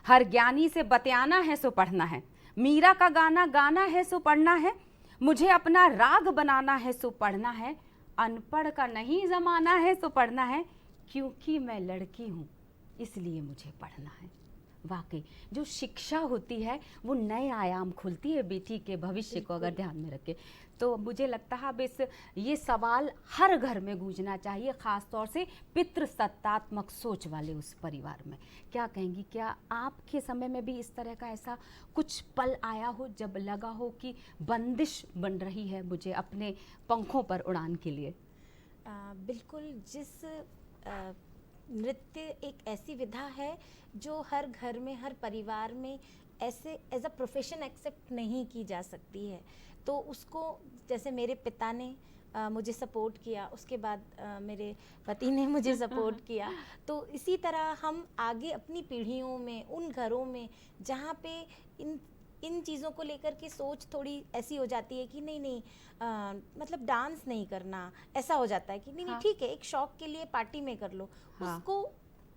हर ज्ञानी से बतियाना है सो पढ़ना है, मीरा का गाना गाना है सो पढ़ना है, मुझे अपना राग बनाना है सो पढ़ना है, अनपढ़ का नहीं जमाना है सो पढ़ना है, क्योंकि मैं लड़की हूँ इसलिए मुझे पढ़ना है। वाकई जो शिक्षा होती है वो नए आयाम खोलती है बेटी के भविष्य को अगर ध्यान में रखे। तो मुझे लगता है अब ये सवाल हर घर में गूंजना चाहिए, ख़ास तौर से पितृसत्तात्मक सोच वाले उस परिवार में। क्या कहेंगी, क्या आपके समय में भी इस तरह का ऐसा कुछ पल आया हो जब लगा हो कि बंदिश बन रही है मुझे अपने पंखों पर उड़ान के लिए? बिल्कुल। जिस नृत्य एक ऐसी विधा है जो हर घर में, हर परिवार में ऐसे एज अ प्रोफेशन एक्सेप्ट नहीं की जा सकती है। तो उसको जैसे मेरे पिता ने मुझे सपोर्ट किया, उसके बाद मेरे पति ने मुझे सपोर्ट किया, तो इसी तरह हम आगे अपनी पीढ़ियों में, उन घरों में जहाँ पे इन चीज़ों को लेकर के सोच थोड़ी ऐसी हो जाती है कि नहीं मतलब डांस नहीं करना, ऐसा हो जाता है कि नहीं हाँ। ठीक है, एक शौक के लिए पार्टी में कर लो, हाँ। उसको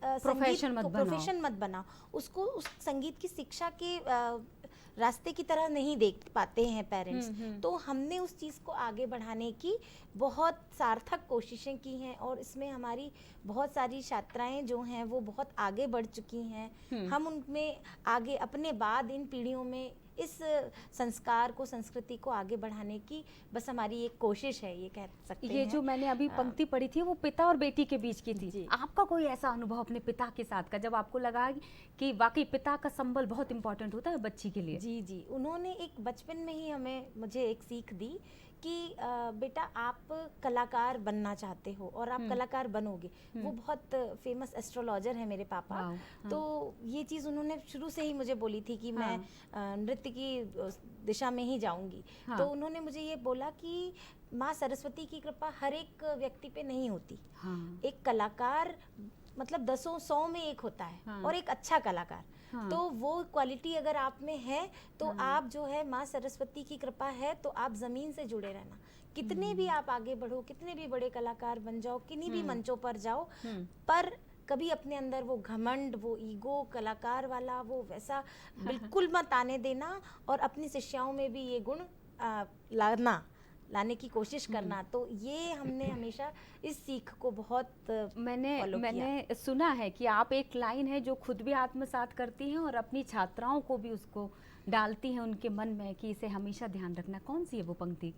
प्रोफेशन मत बनाओ। प्रोफेशन मत बनाओ, उसको उस संगीत की शिक्षा के रास्ते की तरह नहीं देख पाते हैं पेरेंट्स। तो हमने उस चीज़ को आगे बढ़ाने की बहुत सार्थक कोशिशें की हैं और इसमें हमारी बहुत सारी छात्राएं जो हैं वो बहुत आगे बढ़ चुकी हैं। हम उनमें आगे अपने बाद इन पीढ़ियों में इस संस्कार को, संस्कृति को आगे बढ़ाने की बस हमारी एक कोशिश है, ये कह सकते हैं। ये जो मैंने अभी पंक्ति पढ़ी थी वो पिता और बेटी के बीच की थी। आपका कोई ऐसा अनुभव अपने पिता के साथ का जब आपको लगा कि वाकई पिता का संबल बहुत इंपॉर्टेंट होता है बच्ची के लिए? जी जी, उन्होंने एक बचपन में ही मुझे एक सीख दी कि बेटा आप कलाकार बनना चाहते हो और आप कलाकार बनोगे। वो बहुत फेमस एस्ट्रोलॉजर है मेरे पापा। तो ये चीज़ उन्होंने शुरू से ही मुझे बोली थी कि मैं नृत्य की दिशा में ही जाऊंगी। तो उन्होंने मुझे ये बोला कि माँ सरस्वती की कृपा हर एक व्यक्ति पे नहीं होती। एक कलाकार मतलब 100 में एक होता है और एक अच्छा कलाकार। तो वो क्वालिटी अगर आप में है तो आप जो है माँ सरस्वती की कृपा है तो आप ज़मीन से जुड़े रहना। कितने भी आप आगे बढ़ो, कितने भी बड़े कलाकार बन जाओ, किन्हीं भी मंचों पर जाओ, पर कभी अपने अंदर वो घमंड, वो ईगो, कलाकार वाला वो वैसा बिल्कुल मत आने देना और अपनी शिष्याओं में भी ये गुण लाने की कोशिश करना। तो ये हमने हमेशा इस सीख को बहुत मैंने सुना है कि आप एक लाइन है जो खुद भी आत्मसात करती हैं और अपनी छात्राओं को भी उसको डालती हैं उनके मन में कि इसे हमेशा ध्यान रखना। कौन सी है वो पंक्ति?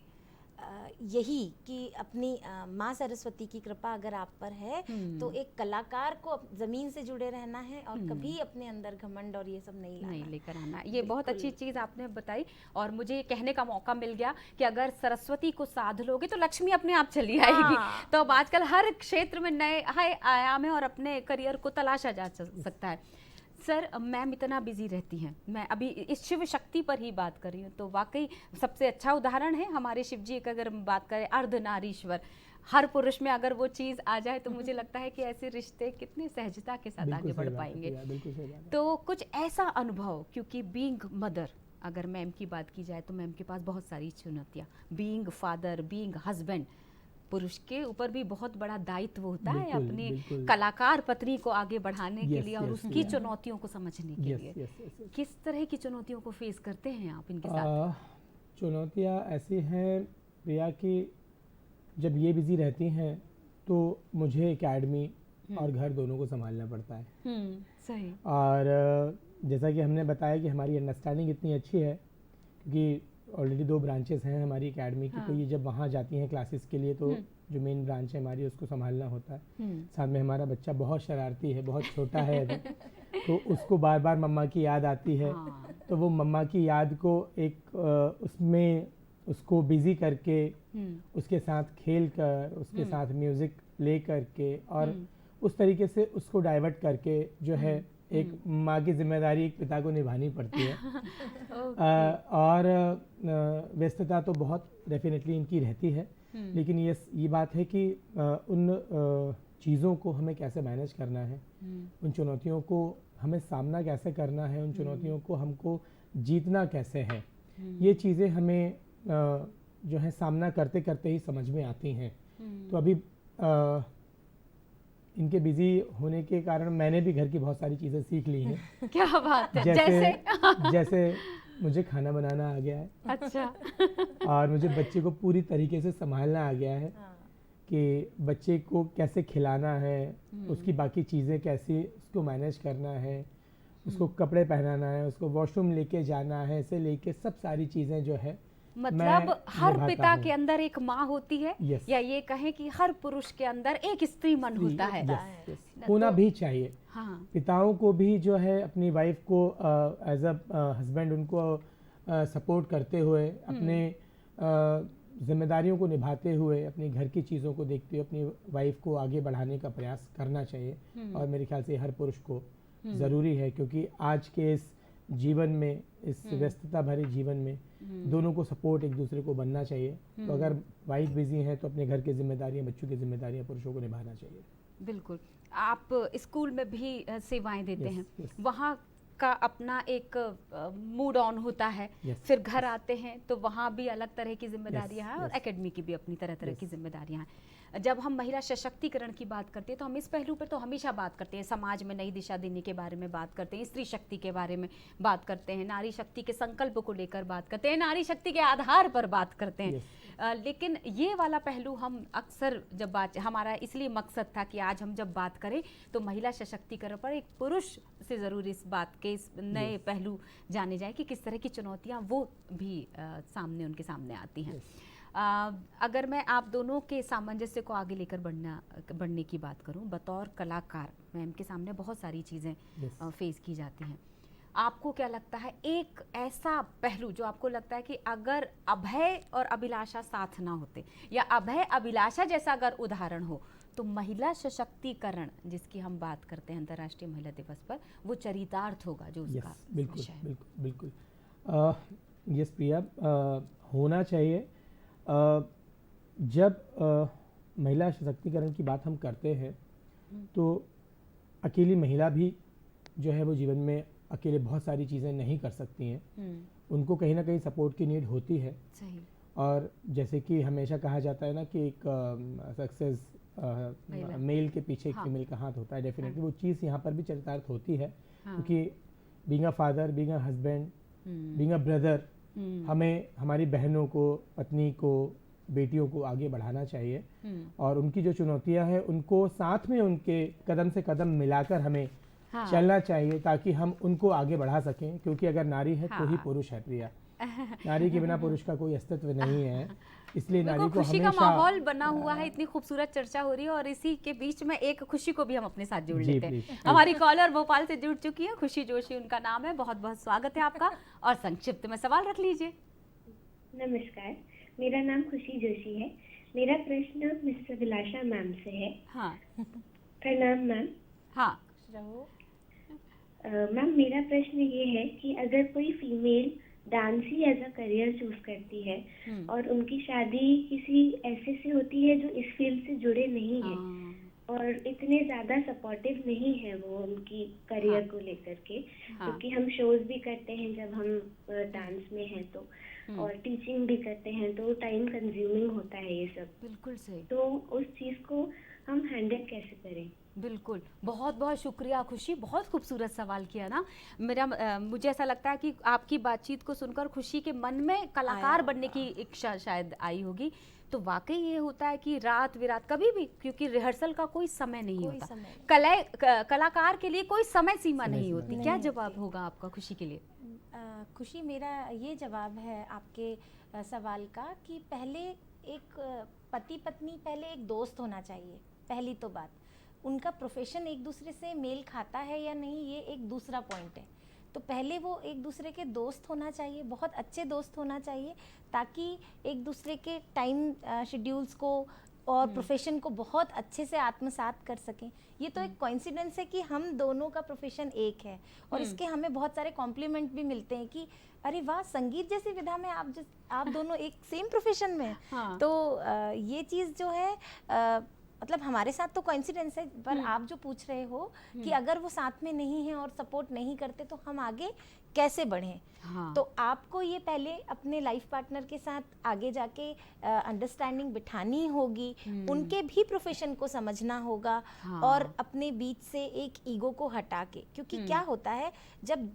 यही कि अपनी माँ सरस्वती की कृपा अगर आप पर है तो एक कलाकार को ज़मीन से जुड़े रहना है और कभी अपने अंदर घमंड और ये सब नहीं लेकर आना। ये बहुत अच्छी चीज़ आपने बताई और मुझे ये कहने का मौका मिल गया कि अगर सरस्वती को साध लोगे तो लक्ष्मी अपने आप चली आएगी। तो अब आजकल हर क्षेत्र में नए आयाम है और अपने करियर को तलाशा जा सकता है। सर, मैम इतना बिजी रहती हैं, मैं अभी इस शिव शक्ति पर ही बात कर रही हूँ, तो वाकई सबसे अच्छा उदाहरण है हमारे शिव जी का। अगर हम बात करें अर्धनारीश्वर, हर पुरुष में अगर वो चीज़ आ जाए तो मुझे लगता है कि ऐसे रिश्ते कितने सहजता के साथ आगे बढ़ पाएंगे। तो कुछ ऐसा अनुभव, क्योंकि बीइंग मदर, अगर मैम की बात की जाए तो मैम के पास बहुत सारी चुनौतियाँ, बीइंग फादर, बीइंग हस्बैंड, पुरुष के ऊपर भी बहुत बड़ा दायित्व होता है बिल्कुल, अपनी बिल्कुल। कलाकार पत्नी को आगे बढ़ाने के Yes, लिए और yes, उसकी yeah. चुनौतियों को समझने के यस लिए। यस यस किस तरह की चुनौतियों को फेस करते हैं आप इनके साथ? चुनौतियाँ ऐसी हैं प्रिया कि जब ये बिज़ी रहती हैं तो मुझे एकेडमी और घर दोनों को संभालना पड़ता है। सही। और जैसा कि हमने बताया कि हमारी अंडरस्टैंडिंग इतनी अच्छी है क्योंकि ऑलरेडी 2 ब्रांचेस हैं हमारी एकेडमी की, तो ये जब वहाँ जाती हैं क्लासेस के लिए तो जो मेन ब्रांच है हमारी उसको संभालना होता है। साथ में हमारा बच्चा बहुत शरारती है, बहुत छोटा है अभी, तो उसको बार बार मम्मा की याद आती है। तो वो मम्मा की याद को एक उसमें उसको बिज़ी करके उसके साथ खेल कर उसके साथ म्यूज़िक प्ले करके और उस तरीके से उसको डाइवर्ट करके जो है एक माँ की जिम्मेदारी एक पिता को निभानी पड़ती है। और व्यस्तता तो बहुत डेफिनेटली इनकी रहती है, लेकिन ये बात है कि उन चीज़ों को हमें कैसे मैनेज करना है, उन चुनौतियों को हमें सामना कैसे करना है, उन चुनौतियों को हमको जीतना कैसे है, ये चीज़ें हमें जो है सामना करते करते ही समझ में आती हैं। तो अभी इनके बिजी होने के कारण मैंने भी घर की बहुत सारी चीज़ें सीख ली हैं। क्या बात है। जैसे मुझे खाना बनाना आ गया है। अच्छा। और मुझे बच्चे को पूरी तरीके से संभालना आ गया है कि बच्चे को कैसे खिलाना है, उसकी बाकी चीज़ें कैसे उसको मैनेज करना है, उसको कपड़े पहनाना है, उसको वॉशरूम लेके जाना है, से लेके सब सारी चीज़ें जो है मतलब हर निभाता पिता हूँ। के अंदर एक माँ होती है, Yes. या ये कहें कि हर पुरुष के अंदर एक स्त्री मन होता है। Yes, yes. होना भी चाहिए। हाँ। पिताओं को भी जो है अपनी वाइफ को एज अ हस्बैंड उनको सपोर्ट करते हुए अपने जिम्मेदारियों को निभाते हुए अपने घर की चीज़ों को देखते हुए अपनी वाइफ को आगे बढ़ाने का प्रयास करना चाहिए। और मेरे ख्याल से हर पुरुष को ज़रूरी है, क्योंकि आज के इस जीवन में, इस व्यस्तता भरे जीवन में दोनों को सपोर्ट एक दूसरे को बनना चाहिए। तो अगर वाइफ बिजी है तो अपने घर की जिम्मेदारियां, बच्चों की जिम्मेदारियां पुरुषों को निभाना चाहिए। बिल्कुल। आप स्कूल में भी सेवाएं देते Yes, हैं, yes. वहाँ का अपना एक मूड ऑन होता है। Yes. फिर घर आते हैं तो वहाँ भी अलग तरह की जिम्मेदारियां हैं और yes. एकेडमी की भी अपनी तरह तरह की Yes. जिम्मेदारियां हैं। जब हम महिला सशक्तिकरण की बात करते हैं तो हम इस पहलू पर तो हमेशा बात करते हैं, समाज में नई दिशा देने के बारे में बात करते हैं, स्त्री शक्ति के बारे में बात करते हैं, नारी शक्ति के संकल्प को लेकर बात करते हैं, नारी शक्ति के आधार पर बात करते हैं। लेकिन ये वाला पहलू हम अक्सर जब बात, हमारा इसलिए मकसद था कि आज हम जब बात करें तो महिला सशक्तिकरण पर एक पुरुष से ज़रूर इस बात के इस नए पहलू जाने जाए कि किस तरह की चुनौतियाँ वो भी सामने उनके सामने आती हैं। अगर मैं आप दोनों के सामंजस्य को आगे लेकर बढ़ने की बात करूं, बतौर कलाकार मैम के सामने बहुत सारी चीज़ें फेस की जाती हैं। आपको क्या लगता है एक ऐसा पहलू जो आपको लगता है कि अगर अभय और अभिलाषा साथ ना होते, या अभय अभिलाषा जैसा अगर उदाहरण हो, तो महिला सशक्तिकरण जिसकी हम बात करते हैं अंतर्राष्ट्रीय महिला दिवस पर, वो चरितार्थ होगा जो उसका बिल्कुल विषय है। बिल्कुल बिल्कुल। यस प्रिया, होना चाहिए। जब महिला सशक्तिकरण की बात हम करते हैं तो अकेली महिला भी जो है वो जीवन में अकेले बहुत सारी चीज़ें नहीं कर सकती हैं। उनको कहीं ना कहीं सपोर्ट की नीड होती है। सही। और जैसे कि हमेशा कहा जाता है ना कि एक सक्सेस मेल के पीछे एक फीमेल का हाथ होता है। डेफिनेटली वो चीज़ यहाँ पर भी चरितार्थ होती है, क्योंकि being a father, being a husband, being a brother, हमें हमारी बहनों को, पत्नी को, बेटियों को आगे बढ़ाना चाहिए। और उनकी जो चुनौतियां हैं उनको साथ में उनके कदम से कदम मिलाकर हमें चलना चाहिए, ताकि हम उनको आगे बढ़ा सकें। क्योंकि अगर नारी है तो ही पुरुष है प्रिया। नारी के बिना पुरुष का कोई अस्तित्व नहीं है। इसलिए नारी को खुशी हमेशा का माहौल बना हुआ है, इतनी खूबसूरत चर्चा हो रही है और इसी के बीच में एक खुशी को भी हम अपने साथ जोड़ लेते हैं। हमारी कॉलर भोपाल से जुड़ चुकी है, खुशी जोशी उनका नाम है। बहुत बहुत स्वागत है आपका, और संक्षिप्त में सवाल रख लीजिए। नमस्कार, मेरा नाम खुशी जोशी है। मेरा प्रश्न मिस अभिलाषा मैम से है। हाँ। प्रणाम मैम। हाँ। मैम, मेरा प्रश्न ये है कि अगर कोई फीमेल डांस ही एज अ करियर चूज करती है और उनकी शादी किसी ऐसे से होती है जो इस फील्ड से जुड़े नहीं है और इतने ज़्यादा सपोर्टिव नहीं है वो उनकी करियर को लेकर के, क्योंकि हम शोज भी करते हैं जब हम डांस में हैं, तो और टीचिंग भी करते हैं, तो टाइम कंज्यूमिंग होता है ये सब। बिल्कुल सही। तो उस चीज़ को हम हैंडल कैसे करें? बिल्कुल, बहुत बहुत शुक्रिया खुशी, बहुत खूबसूरत सवाल किया ना। मुझे ऐसा लगता है कि आपकी बातचीत को सुनकर खुशी के मन में कलाकार बनने की इच्छा शायद आई होगी। तो वाकई ये होता है कि रात विरात कभी भी, क्योंकि रिहर्सल का कोई समय नहीं होता, कलाकार के लिए कोई समय सीमा नहीं होती। क्या जवाब होगा आपका खुशी के लिए? खुशी, मेरा ये जवाब है आपके सवाल का कि पहले एक पति पत्नी पहले एक दोस्त होना चाहिए। पहली तो बात, उनका प्रोफेशन एक दूसरे से मेल खाता है या नहीं, ये एक दूसरा पॉइंट है। तो पहले वो एक दूसरे के दोस्त होना चाहिए, बहुत अच्छे दोस्त होना चाहिए, ताकि एक दूसरे के टाइम शेड्यूल्स को और प्रोफेशन को बहुत अच्छे से आत्मसात कर सकें। ये तो एक कोइंसिडेंस है कि हम दोनों का प्रोफेशन एक है, और इसके हमें बहुत सारे कॉम्प्लीमेंट भी मिलते हैं कि अरे वाह, संगीत जैसी विधा में आप दोनों एक सेम प्रोफेशन में हैं। हाँ। तो ये चीज़ जो है मतलब हमारे साथ तो कोइंसिडेंस है, पर आप जो पूछ रहे हो कि अगर वो साथ में नहीं है और सपोर्ट नहीं करते तो हम आगे कैसे बढ़ें। हाँ। तो आपको ये पहले अपने लाइफ पार्टनर के साथ आगे जाके अंडरस्टैंडिंग बिठानी होगी, उनके भी प्रोफेशन को समझना होगा। हाँ। और अपने बीच से एक ईगो को हटा के, क्योंकि क्या होता है जब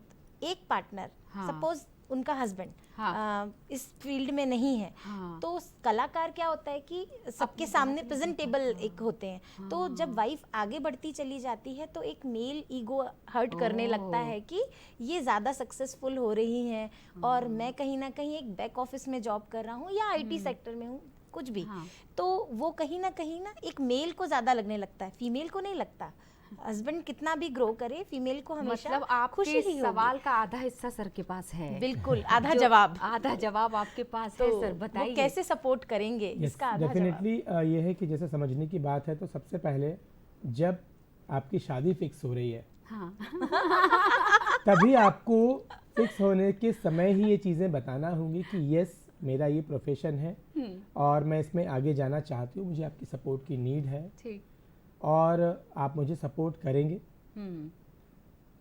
एक पार्टनर, हाँ। सपोज उनका हस्बैंड हाँ। इस फील्ड में नहीं है, हाँ। तो कलाकार क्या होता है कि सबके सामने प्रेजेंटेबल एक होते हैं। तो जब वाइफ आगे बढ़ती चली जाती है तो एक मेल ईगो हर्ट करने लगता है कि ये ज़्यादा सक्सेसफुल हो रही हैं और मैं कहीं ना कहीं एक बैक ऑफिस में जॉब कर रहा हूँ या आईटी सेक्टर में हूँ, कुछ भी। हाँ। तो वो कहीं ना एक मेल को ज़्यादा लगने लगता है, फीमेल को नहीं लगता। हस्बैंड कितना भी ग्रो करे, फीमेल को हमेशा मतलब आपके खुशी ही सवाल होगी। का आधा हिस्सा सर के पास है। बिल्कुल, आधा जो जवाब। आधा जवाब आपके पास तो है सर, बताइए वो कैसे सपोर्ट करेंगे, इसका आधा जवाब। डेफिनेटली ये है कि जैसे समझने की बात है, तो सबसे पहले जब आपकी शादी फिक्स हो रही है, हाँ। तभी आपको फिक्स होने के समय ही ये चीज़ें बताना होंगी कि यस, मेरा ये प्रोफेशन है और मैं इसमें आगे जाना चाहती हूँ, मुझे आपकी सपोर्ट की नीड है ठीक। और आप मुझे सपोर्ट करेंगे।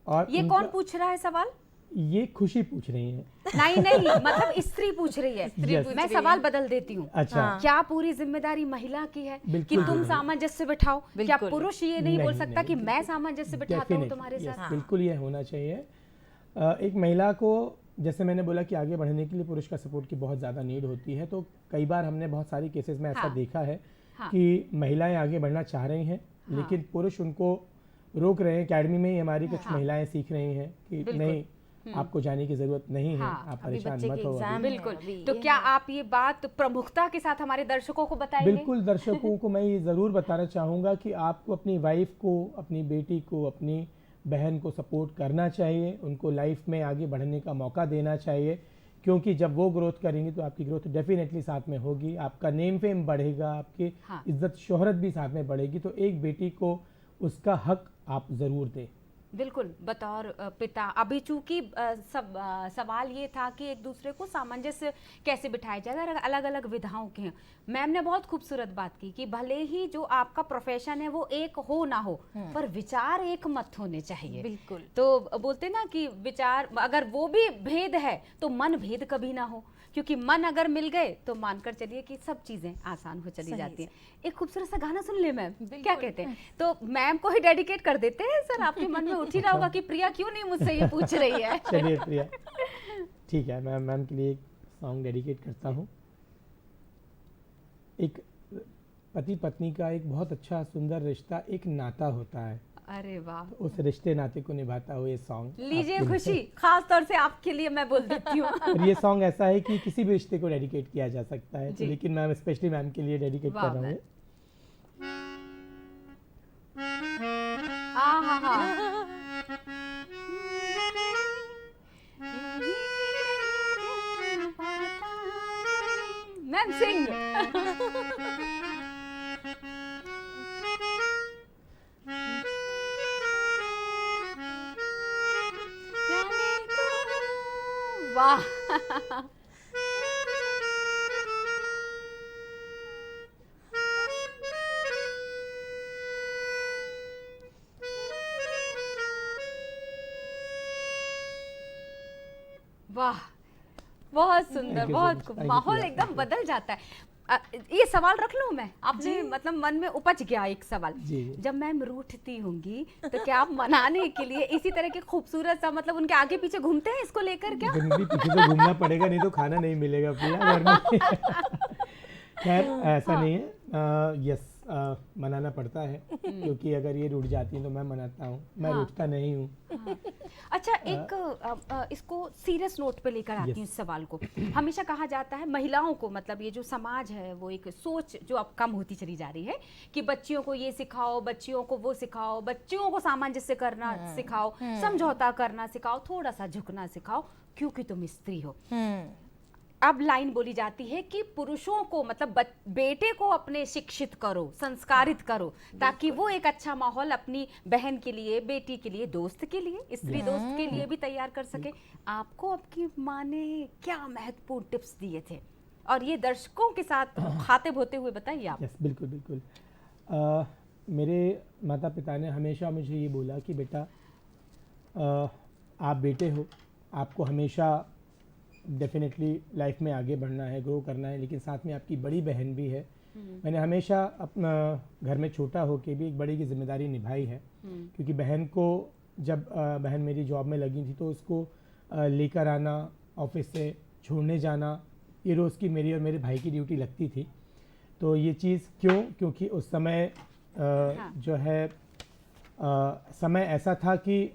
और ये कौन पूछ रहा है सवाल? ये खुशी पूछ रही है। नहीं नहीं, मतलब स्त्री पूछ रही है। Yes. मैं सवाल बदल देती हूँ। अच्छा। हाँ। क्या पूरी जिम्मेदारी महिला की है कि बिल्कुल तुम नहीं। सामंजस्य बिठाओ? क्या बिल्कुल। पुरुष ये नहीं बोल नहीं, सकता कि नहीं, मैं सामंजस्य बिठाता हूँ Definitely, तुम्हारे yes, साथ? बिल्कुल ये होना चाहिए। एक महिला को, जैसे मैंने बोला कि आगे बढ़ने के लिए पुरुष का सपोर्ट की बहुत ज़्यादा नीड होती है, तो कई बार हमने बहुत सारी केसेस में ऐसा हाँ। देखा है हाँ। कि महिलाएं आगे बढ़ना चाह रही हैं, लेकिन पुरुष उनको रोक रहे हैं। एकेडमी में ही हमारी कुछ महिलाएं सीख रही हैं कि नहीं, आपको जाने की ज़रूरत नहीं है, हाँ, आप अभी परेशान बच्चे मत के हो एग्जाम अभी। बिल्कुल। अभी तो ये क्या है। आप ये बात प्रमुखता के साथ हमारे दर्शकों को बताएंगे? बिल्कुल, दर्शकों को मैं ये ज़रूर बताना चाहूँगा कि आपको अपनी वाइफ को, अपनी बेटी को, अपनी बहन को सपोर्ट करना चाहिए, उनको लाइफ में आगे बढ़ने का मौका देना चाहिए, क्योंकि जब वो ग्रोथ करेंगी तो आपकी ग्रोथ डेफिनेटली साथ में होगी, आपका नेम फेम बढ़ेगा, आपकी हाँ। इज्जत शोहरत भी साथ में बढ़ेगी। तो एक बेटी को उसका हक आप ज़रूर दें। बिल्कुल, बतौर पिता। अभी चूंकि सवाल ये था कि एक दूसरे को सामंजस्य कैसे बिठाया जाए, अलग अलग विधाओं के हैं। मैम ने बहुत खूबसूरत बात की कि भले ही जो आपका प्रोफेशन है वो एक हो ना हो, पर विचार एक मत होने चाहिए। बिल्कुल। तो बोलते ना कि विचार, अगर वो भी भेद है तो मन भेद कभी ना हो, क्योंकि मन अगर मिल गए तो मानकर चलिए कि सब चीजें आसान हो चली सही, जाती हैं। एक खूबसूरत सा गाना सुन ले मैम, बिल्कुल। क्या कहते हैं? तो मैम को ही डेडिकेट कर देते हैं सर। आपके मन में उठ ही रहा होगा कि प्रिया क्यों नहीं मुझसे ये पूछ रही है। चलिए प्रिया, ठीक है, मैं मैम के लिए एक सॉन्ग डेडिकेट करता हूँ। एक पति पत्नी का एक बहुत अच्छा सुंदर रिश्ता, एक नाता होता है। अरे वाह, तो उस रिश्ते नाते को निभाता हुआ ये सॉन्ग लीजिए आपके लिए। खुशी, खास तौर से आपके लिए मैं बोल देती हूँ। और ये सॉन्ग ऐसा है कि किसी भी रिश्ते को डेडिकेट किया जा सकता है, तो जी। लेकिन मैं स्पेशली मैम के लिए डेडिकेट वाह, कर रहा हूँ। हाँ हाँ। मैम सिंग। वाह। वाह, बहुत सुंदर, Thank you so बहुत much. खूब। Thank you, माहौल प्रिया, एकदम thank you. बदल जाता है। ये सवाल रख लूं मैं, आपने मतलब मन में उपज गया एक सवाल। जी, जी। जब मैम रूठती होंगी तो क्या आप मनाने के लिए इसी तरह के खूबसूरत सा मतलब उनके आगे पीछे घूमते हैं इसको लेकर क्या? डेफिनेटली पीछे तो घूमना पड़ेगा, नहीं तो खाना नहीं मिलेगा प्रिया घर में। खैर ऐसा नहीं है, यस मनाना पड़ता है, क्योंकि अगर ये रूठ जाती है तो मैं मनाता हूँ, मैं रूठता नहीं हूँ। अच्छा, एक इसको सीरियस नोट पे लेकर आती हूँ इस सवाल को। हमेशा कहा जाता है महिलाओं को, मतलब ये जो समाज है वो एक सोच जो अब कम होती चली जा रही है कि बच्चियों को ये सिखाओ, बच्चियों को वो सिखाओ, बच्चियों को सामंजस्य करना सिखाओ, समझौता करना सिखाओ, थोड़ा सा झुकना सिखाओ क्योंकि तुम स्त्री हो। अब लाइन बोली जाती है कि पुरुषों को मतलब बेटे को अपने शिक्षित करो, संस्कारित करो, ताकि वो एक अच्छा माहौल अपनी बहन के लिए, बेटी के लिए, दोस्त के लिए, स्त्री दोस्त के लिए भी तैयार कर सके। आपको आपकी माँ ने क्या महत्वपूर्ण टिप्स दिए थे और ये दर्शकों के साथ खातिब होते हुए बताइए आप। यस, बिल्कुल बिल्कुल। मेरे माता पिता ने हमेशा मुझे ये बोला कि बेटा आप बेटे हो, आपको हमेशा डेफिनेटली लाइफ में आगे बढ़ना है, ग्रो करना है, लेकिन साथ में आपकी बड़ी बहन भी है। मैंने हमेशा अपना घर में छोटा होके भी एक बड़ी की जिम्मेदारी निभाई है, क्योंकि बहन को जब बहन मेरी जॉब में लगी थी तो उसको लेकर आना, ऑफिस से छोड़ने जाना, ये रोज़ की मेरी और मेरे भाई की ड्यूटी लगती थी। तो ये चीज़ क्योंकि उस समय जो है समय ऐसा था कि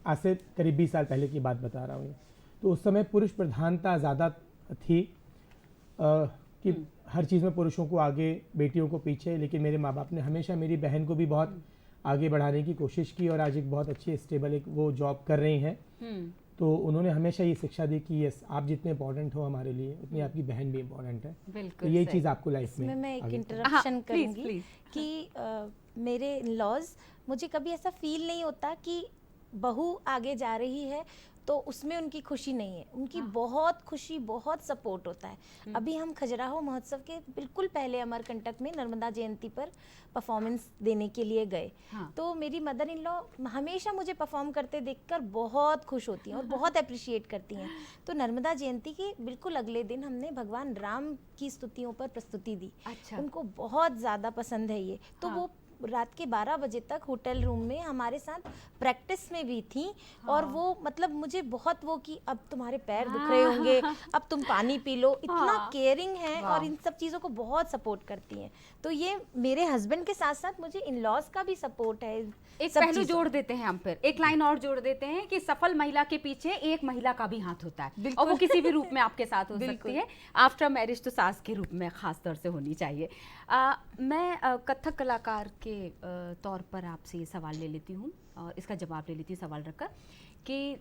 आज से करीब 20 साल पहले की बात बता रहा हूँ, तो उस समय पुरुष प्रधानता ज़्यादा थी कि हर चीज़ में पुरुषों को आगे, बेटियों को पीछे। लेकिन मेरे माँ बाप ने हमेशा मेरी बहन को भी बहुत आगे बढ़ाने की कोशिश की और आज एक बहुत अच्छी स्टेबल एक वो जॉब कर रही हैं। तो उन्होंने हमेशा ये शिक्षा दी कि यस, आप जितने इम्पोर्टेंट हो हमारे लिए उतनी आपकी बहन भी इम्पोर्टेंट है। बिल्कुल तो ये सही। चीज़ आपको लाइफ में मैं एक आगे- इंटरप्शन प्लीज करूंगी प्लीज। कि मेरे लॉज, मुझे कभी ऐसा फील नहीं होता कि बहू आगे जा रही है तो उसमें उनकी खुशी नहीं है। उनकी बहुत खुशी, बहुत सपोर्ट होता है। अभी हम खजुराहो महोत्सव के बिल्कुल पहले अमरकंटक में नर्मदा जयंती पर परफॉर्मेंस देने के लिए गए। तो मेरी मदर इन लॉ हमेशा मुझे परफॉर्म करते देखकर बहुत खुश होती हैं और बहुत अप्रिशिएट करती हैं। तो नर्मदा जयंती के बिल्कुल अगले दिन हमने भगवान राम की स्तुतियों पर प्रस्तुति दी। अच्छा। उनको बहुत ज़्यादा पसंद है ये। तो वो रात के 12 बजे तक होटल रूम में हमारे साथ प्रैक्टिस में भी थी। और वो मतलब मुझे बहुत वो कि अब तुम्हारे पैर दुख रहे होंगे, अब तुम पानी पी लो, इतना केयरिंग है और इन सब चीज़ों को बहुत सपोर्ट करती हैं। तो ये मेरे हस्बैंड के साथ साथ मुझे इन लॉज का भी सपोर्ट है। एक सब पहलू चीज़ों जोड़ देते हैं हम, फिर एक लाइन और जोड़ देते हैं कि सफल महिला के पीछे एक महिला का भी हाथ होता है और वो किसी भी रूप में आपके साथ हो सकती है। आफ्टर मैरिज तो सास के रूप में खास तौर से होनी चाहिए। मैं कथक कलाकार के तौर पर आपसे ये सवाल ले लेती हूँ और इसका जवाब ले लेती हूँ सवाल रखकर कि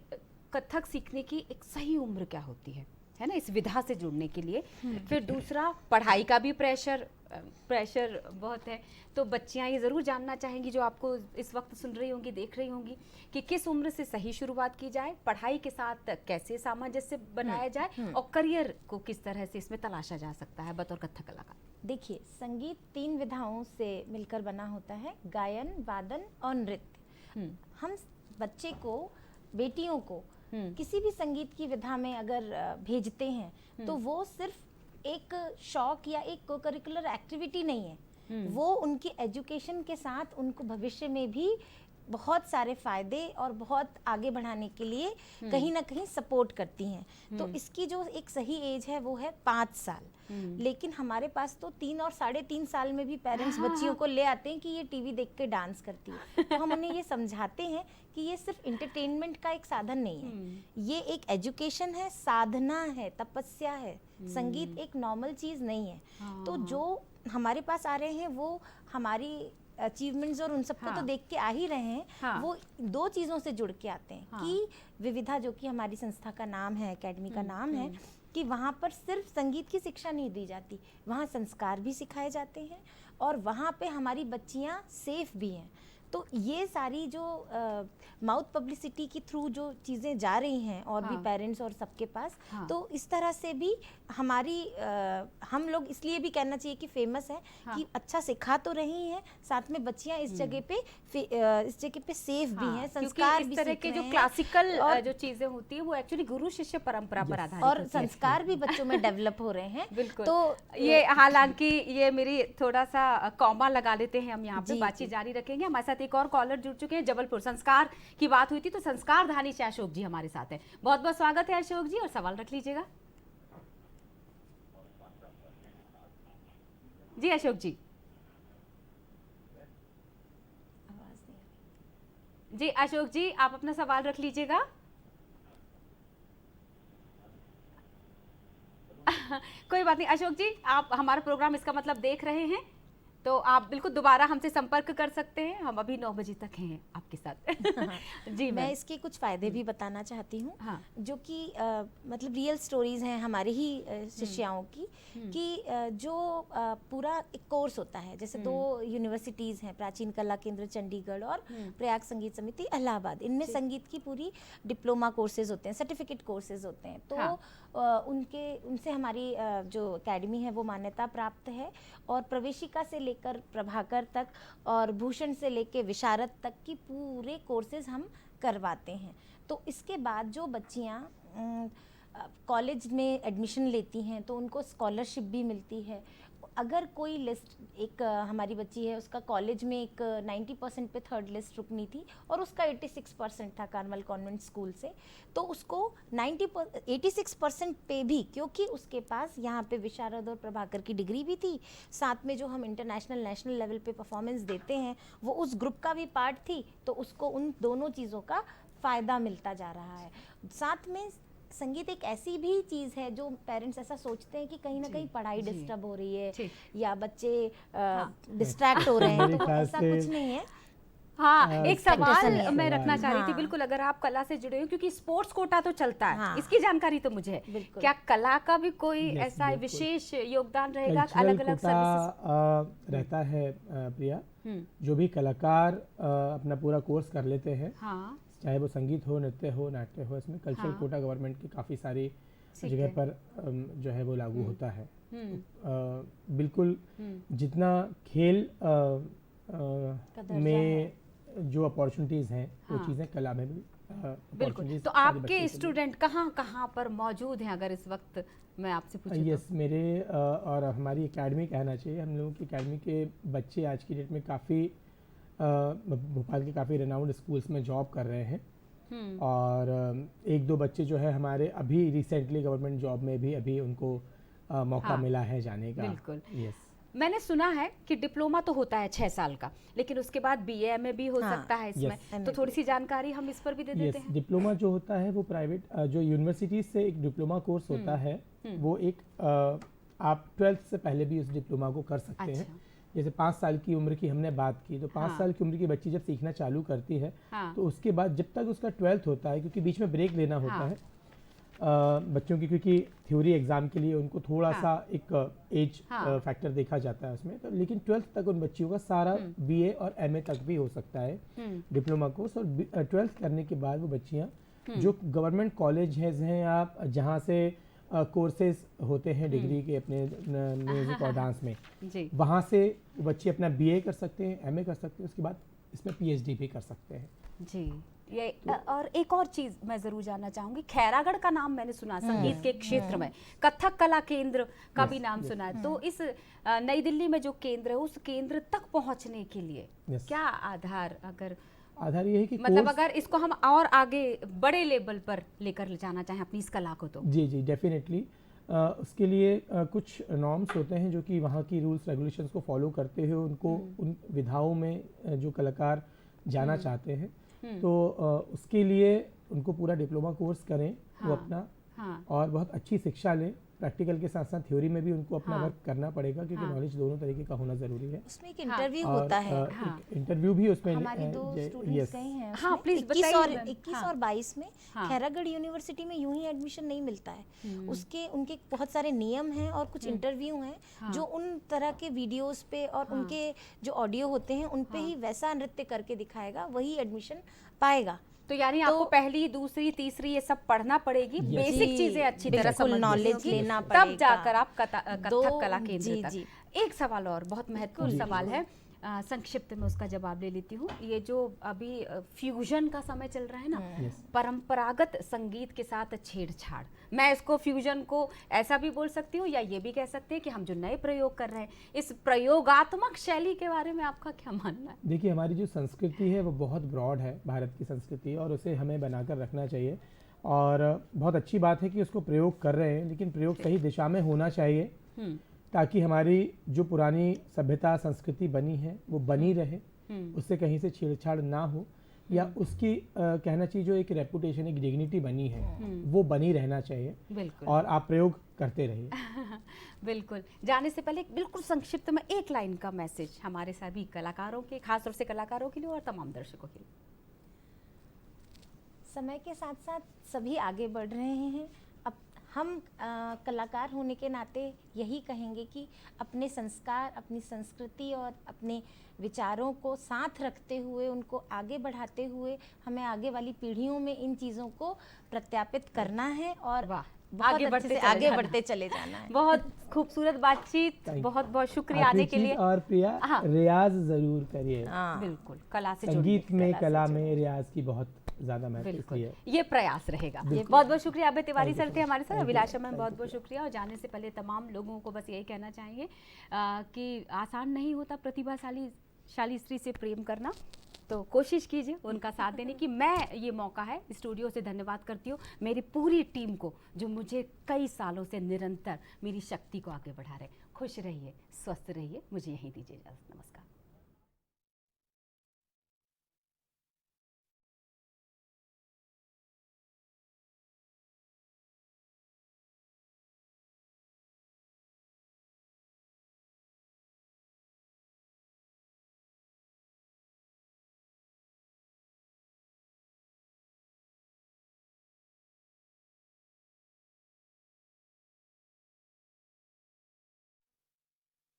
कथक सीखने की एक सही उम्र क्या होती है ना, इस विधा से जुड़ने के लिए। फिर दूसरा, पढ़ाई का भी प्रेशर बहुत है। तो बच्चियां ये ज़रूर जानना चाहेंगी जो आपको इस वक्त सुन रही होंगी, देख रही होंगी, कि किस उम्र से सही शुरुआत की जाए, पढ़ाई के साथ कैसे सामंजस्य बनाया जाए और करियर को किस तरह से इसमें तलाशा जा सकता है बतौर कथक कलाकार। देखिए, संगीत 3 विधाओं से मिलकर बना होता है, गायन, वादन और नृत्य। हम बच्चे को, बेटियों को किसी भी संगीत की विधा में अगर भेजते हैं तो वो सिर्फ एक शौक या एक को करिकुलर एक्टिविटी नहीं है। वो उनकी एजुकेशन के साथ उनको भविष्य में भी बहुत सारे फायदे और बहुत आगे बढ़ाने के लिए कहीं ना कहीं सपोर्ट करती हैं। तो इसकी जो एक सही एज है वो है 5 साल। लेकिन हमारे पास तो 3 और 3.5 साल में भी पेरेंट्स बच्चियों को ले आते हैं कि ये टीवी देख के डांस करती है। तो हम उन्हें ये समझाते हैं कि ये सिर्फ इंटरटेनमेंट का एक साधन नहीं है, ये एक एजुकेशन है, साधना है, तपस्या है। संगीत एक नॉर्मल चीज़ नहीं है। तो जो हमारे पास आ रहे हैं वो हमारी अचीवमेंट्स और उन सबको तो देख के आ ही रहे हैं। वो 2 चीज़ों से जुड़ के आते हैं कि विविधा, जो कि हमारी संस्था का नाम है, एकेडमी का नाम है, कि वहाँ पर सिर्फ संगीत की शिक्षा नहीं दी जाती, वहाँ संस्कार भी सिखाए जाते हैं और वहाँ पे हमारी बच्चियाँ सेफ भी हैं। तो ये सारी जो माउथ पब्लिसिटी के थ्रू जो चीज़ें जा रही हैं और भी पेरेंट्स और सबके पास, तो इस तरह से भी हमारी हम लोग इसलिए भी कहना चाहिए कि फेमस है कि अच्छा सिखा तो रही हैं, साथ में बच्चियां इस जगह पे सेफ भी हैं, संस्कार भी इस तरह सीख के रहे जो हैं क्लासिकल जो चीजें होती है वो एक्चुअली गुरु शिष्य परंपरा पर आधारित और होती है। संस्कार भी बच्चों में डेवलप हो रहे हैं। बिल्कुल। तो ये हालांकि ये मेरी थोड़ा सा कॉमा लगा लेते हैं हम यहाँ पे, जी, बातचीत जारी रखेंगे। हमारे साथ एक और कॉलर जुड़ चुके हैं जबलपुर। संस्कार की बात हुई थी तो संस्कार धानी से अशोक जी हमारे साथ हैं। बहुत बहुत स्वागत है अशोक जी, और सवाल रख लीजिएगा। जी अशोक जी। जी अशोक जी, आप अपना सवाल रख लीजिएगा। कोई बात नहीं अशोक जी, आप हमारा प्रोग्राम इसका मतलब देख रहे हैं तो आप बिल्कुल दोबारा हमसे संपर्क कर सकते हैं। हम अभी 9 बजे तक हैं आपके साथ। जी मैं इसके कुछ फ़ायदे भी बताना चाहती हूँ, हाँ। जो कि मतलब रियल स्टोरीज़ हैं हमारी ही शिष्याओं की, कि जो पूरा एक कोर्स होता है, जैसे 2 यूनिवर्सिटीज़ हैं, प्राचीन कला केंद्र चंडीगढ़ और प्रयाग संगीत समिति इलाहाबाद। इनमें संगीत की पूरी डिप्लोमा कोर्सेज होते हैं, सर्टिफिकेट कोर्सेज होते हैं। तो उनसे हमारी जो एकेडमी है वो मान्यता प्राप्त है, और प्रवेशिका से लेकर प्रभाकर तक और भूषण से लेकर विशारद तक की पूरे कोर्सेज हम करवाते हैं। तो इसके बाद जो बच्चियां कॉलेज में एडमिशन लेती हैं तो उनको स्कॉलरशिप भी मिलती है। अगर कोई लिस्ट, एक हमारी बच्ची है, उसका कॉलेज में एक 90% पे 3rd लिस्ट रुकनी थी और उसका 86% था कार्मल कॉन्वेंट स्कूल से, तो उसको 86% पे भी, क्योंकि उसके पास यहाँ पे विशारद और प्रभाकर की डिग्री भी थी, साथ में जो हम इंटरनेशनल नेशनल लेवल पे परफॉर्मेंस देते हैं वो उस ग्रुप का भी पार्ट थी, तो उसको उन दोनों चीज़ों का फ़ायदा मिलता जा रहा है। साथ में संगीत एक ऐसी भी चीज़ है जो पेरेंट्स ऐसा सोचते हैं कि कहीं ना कहीं पढ़ाई डिस्टर्ब हो रही है या बच्चे डिस्ट्रैक्ट हो रहे हैं, तो वो ऐसा कुछ नहीं है। हाँ, एक सवाल मैं सवाल। रखना चाह रही थी। हाँ। बिल्कुल, अगर आप कला से जुड़े हो, क्योंकि स्पोर्ट्स कोटा तो चलता है, हाँ। इसकी जानकारी तो मुझे है। बिल्कुल। क्या कला का भी कोई Yes, ऐसा बिल्कुल। विशेष योगदान रहेगा कल्चरल अलग अलग सर्विसेज? कोटा रहता है प्रिया। जो भी कलाकार अपना पूरा कोर्स कर लेते हैं, हाँ, चाहे वो संगीत हो, नृत्य हो, नाट्य हो, इसमें कल्चरल कोटा गवर्नमेंट की काफ़ी सारी जगह पर जो है वो लागू होता है। बिल्कुल, जितना खेल में जो अपॉर्चुनिटीज़ हैं वो चीज़ें कला में भी बिल्कुल। opportunities तो सारी आपके बच्चों के लिए। स्टूडेंट कहाँ कहाँ पर मौजूद हैं, अगर इस वक्त मैं आपसे पूछूं तो? यस, मेरे और हमारी एकेडमी कहना चाहिए, हम लोगों की एकेडमी के बच्चे आज की डेट में काफ़ी भोपाल के काफ़ी रेनाउंड स्कूल्स में जॉब कर रहे हैं, और 1-2 बच्चे जो है हमारे अभी रिसेंटली गवर्नमेंट जॉब में भी अभी उनको मौका मिला है जाने का। बिल्कुल। यस, मैंने सुना है कि डिप्लोमा तो होता है 6 साल का, लेकिन उसके बाद BA MA भी हो सकता है इसमें, तो थोड़ी सी जानकारी हम इस पर भी दे देते हैं। डिप्लोमा जो होता है वो प्राइवेट जो यूनिवर्सिटीज से एक डिप्लोमा कोर्स होता है, वो एक आप 12th से पहले भी उस डिप्लोमा को कर सकते हैं। जैसे 5 साल की उम्र की हमने बात की, तो 5 साल की उम्र की बच्ची जब सीखना चालू करती है, तो उसके बाद जब तक उसका 12th होता है, क्योंकि बीच में ब्रेक लेना होता है बच्चों की, क्योंकि थ्योरी एग्जाम के लिए उनको थोड़ा सा एक एज फैक्टर देखा जाता है उसमें, तो लेकिन 12th तक उन बच्चियों का सारा BA और MA तक भी हो सकता है डिप्लोमा कोर्स। और 12th करने के बाद वो बच्चियाँ जो गवर्नमेंट कॉलेज हैं या जहाँ से कोर्सेज होते हैं डिग्री के अपने म्यूजिक और डांस में, वहाँ से बच्चे अपना BA कर सकते हैं, MA कर सकते हैं, उसके बाद इसमें PhD भी कर सकते हैं। जी, ये और एक और चीज मैं जरूर जानना चाहूंगी, खैरागढ़ का नाम मैंने सुना संगीत के क्षेत्र में, कथक कला केंद्र का भी नाम सुना है। तो इस नई दिल्ली में जो केंद्र है, उस केंद्र तक पहुंचने के लिए क्या आधार ये है कि मतलब अगर इसको हम और आगे बड़े लेवल पर लेकर जाना चाहें अपनी इस कला को, तो जी डेफिनेटली उसके लिए कुछ नॉर्म्स होते हैं जो कि वहाँ की रूल्स रेगुलेशंस को फॉलो करते हुए उनको उन विधाओं में जो कलाकार जाना चाहते हैं, तो उसके लिए उनको पूरा डिप्लोमा कोर्स करें वो अपना, और बहुत अच्छी शिक्षा लें, प्रैक्टिकल के साथ साथ थ्योरी में भी उनको अपना हाँ। वर्क करना पड़ेगा, क्योंकि हाँ। नॉलेज दोनों तरीके का होना ज़रूरी है। उसमें एक हाँ। इंटरव्यू और होता है। हाँ। एक इंटरव्यू भी उसमें हमारी दो स्टूडेंट्स यस, गए हैं हाँ, उसमें। प्लीज 21 बताइए और मैम। 21 हाँ। और 22 में हाँ। खैरागढ़ यूनिवर्सिटी में यूं ही एडमिशन नहीं मिलता है। उसके उनके बहुत सारे नियम हैं और कुछ इंटरव्यू हैं हाँ। जो उन तरह के वीडियोस पे और हाँ। उनके जो ऑडियो होते हैं उन पे हाँ। ही वैसा नृत्य करके दिखाएगा, वही एडमिशन पाएगा। तो यानी तो- आपको पहली, दूसरी, तीसरी ये सब पढ़ना पड़ेगी, Yes. बेसिक जी, चीजें अच्छी तरह बिल्कुल समझनी knowledge होगी, लेना तब पड़ेगा। जाकर आप कथक दो- कला केंद्र जी, तक। जी। एक सवाल और बहुत महत्वपूर्ण सवाल है, संक्षिप्त में उसका जवाब ले लेती हूँ। ये जो अभी फ्यूजन का समय चल रहा है ना, Yes. परंपरागत संगीत के साथ छेड़छाड़, मैं इसको फ्यूजन को ऐसा भी बोल सकती हूँ या ये भी कह सकते हैं कि हम जो नए प्रयोग कर रहे हैं, इस प्रयोगात्मक शैली के बारे में आपका क्या मानना है? देखिए, हमारी जो संस्कृति है वो बहुत ब्रॉड है, भारत की संस्कृति, और उसे हमें बनाकर रखना चाहिए। और बहुत अच्छी बात है कि उसको प्रयोग कर रहे हैं, लेकिन प्रयोग सही दिशा में होना चाहिए, ताकि हमारी जो पुरानी सभ्यता संस्कृति बनी है वो बनी रहे, उससे कहीं से छेड़छाड़ ना हो, या उसकी कहना चाहिए जो एक रेपुटेशन, एक डिग्निटी बनी है वो बनी रहना चाहिए। बिल्कुल। और आप प्रयोग करते रहिए। बिल्कुल। जाने से पहले बिल्कुल संक्षिप्त में एक लाइन का मैसेज हमारे सभी कलाकारों के, खास तौर से कलाकारों के लिए और तमाम दर्शकों के लिए। समय के साथ साथ सभी आगे बढ़ रहे हैं। अब हम कलाकार होने के नाते यही कहेंगे कि अपने संस्कार, अपनी संस्कृति और अपने विचारों को साथ रखते हुए, उनको आगे बढ़ाते हुए हमें आगे वाली पीढ़ियों में इन चीज़ों को प्रत्यापित करना है और वाह, बहुत आगे अच्छे बढ़ते से चले आगे जाना। बढ़ते चले जाना है। बहुत खूबसूरत बातचीत, Thank you. बहुत बहुत शुक्रिया आखिरी आने के चीज लिए। और प्रिया, हाँ। रियाज जरूर करिए। हाँ। बिल्कुल, कला से संगीत जुड़िए। में, कला से कला जुड़िए। में रियाज की बहुत ज्यादा महत्व बिल्कुल, इसलिए। ये प्रयास रहेगा। बिल्कुल। बहुत बहुत शुक्रिया। Abhay Tiwari Thank you sir so थे much. हमारे साथ। Thank you. Abhilasha ma'am, Thank बहुत you, बहुत प्रिया। शुक्रिया। और जाने से पहले तमाम लोगों को बस यही कहना चाहेंगे कि आसान नहीं होता प्रतिभाशाली स्त्री से प्रेम करना, तो कोशिश कीजिए उनका साथ देने की। मैं ये मौका है स्टूडियो से धन्यवाद करती हूँ मेरी पूरी टीम को, जो मुझे कई सालों से निरंतर मेरी शक्ति को आगे बढ़ा रहे। खुश रहिए, स्वस्थ रहिए, मुझे यहीं दीजिए इजाजत। नमस्कार।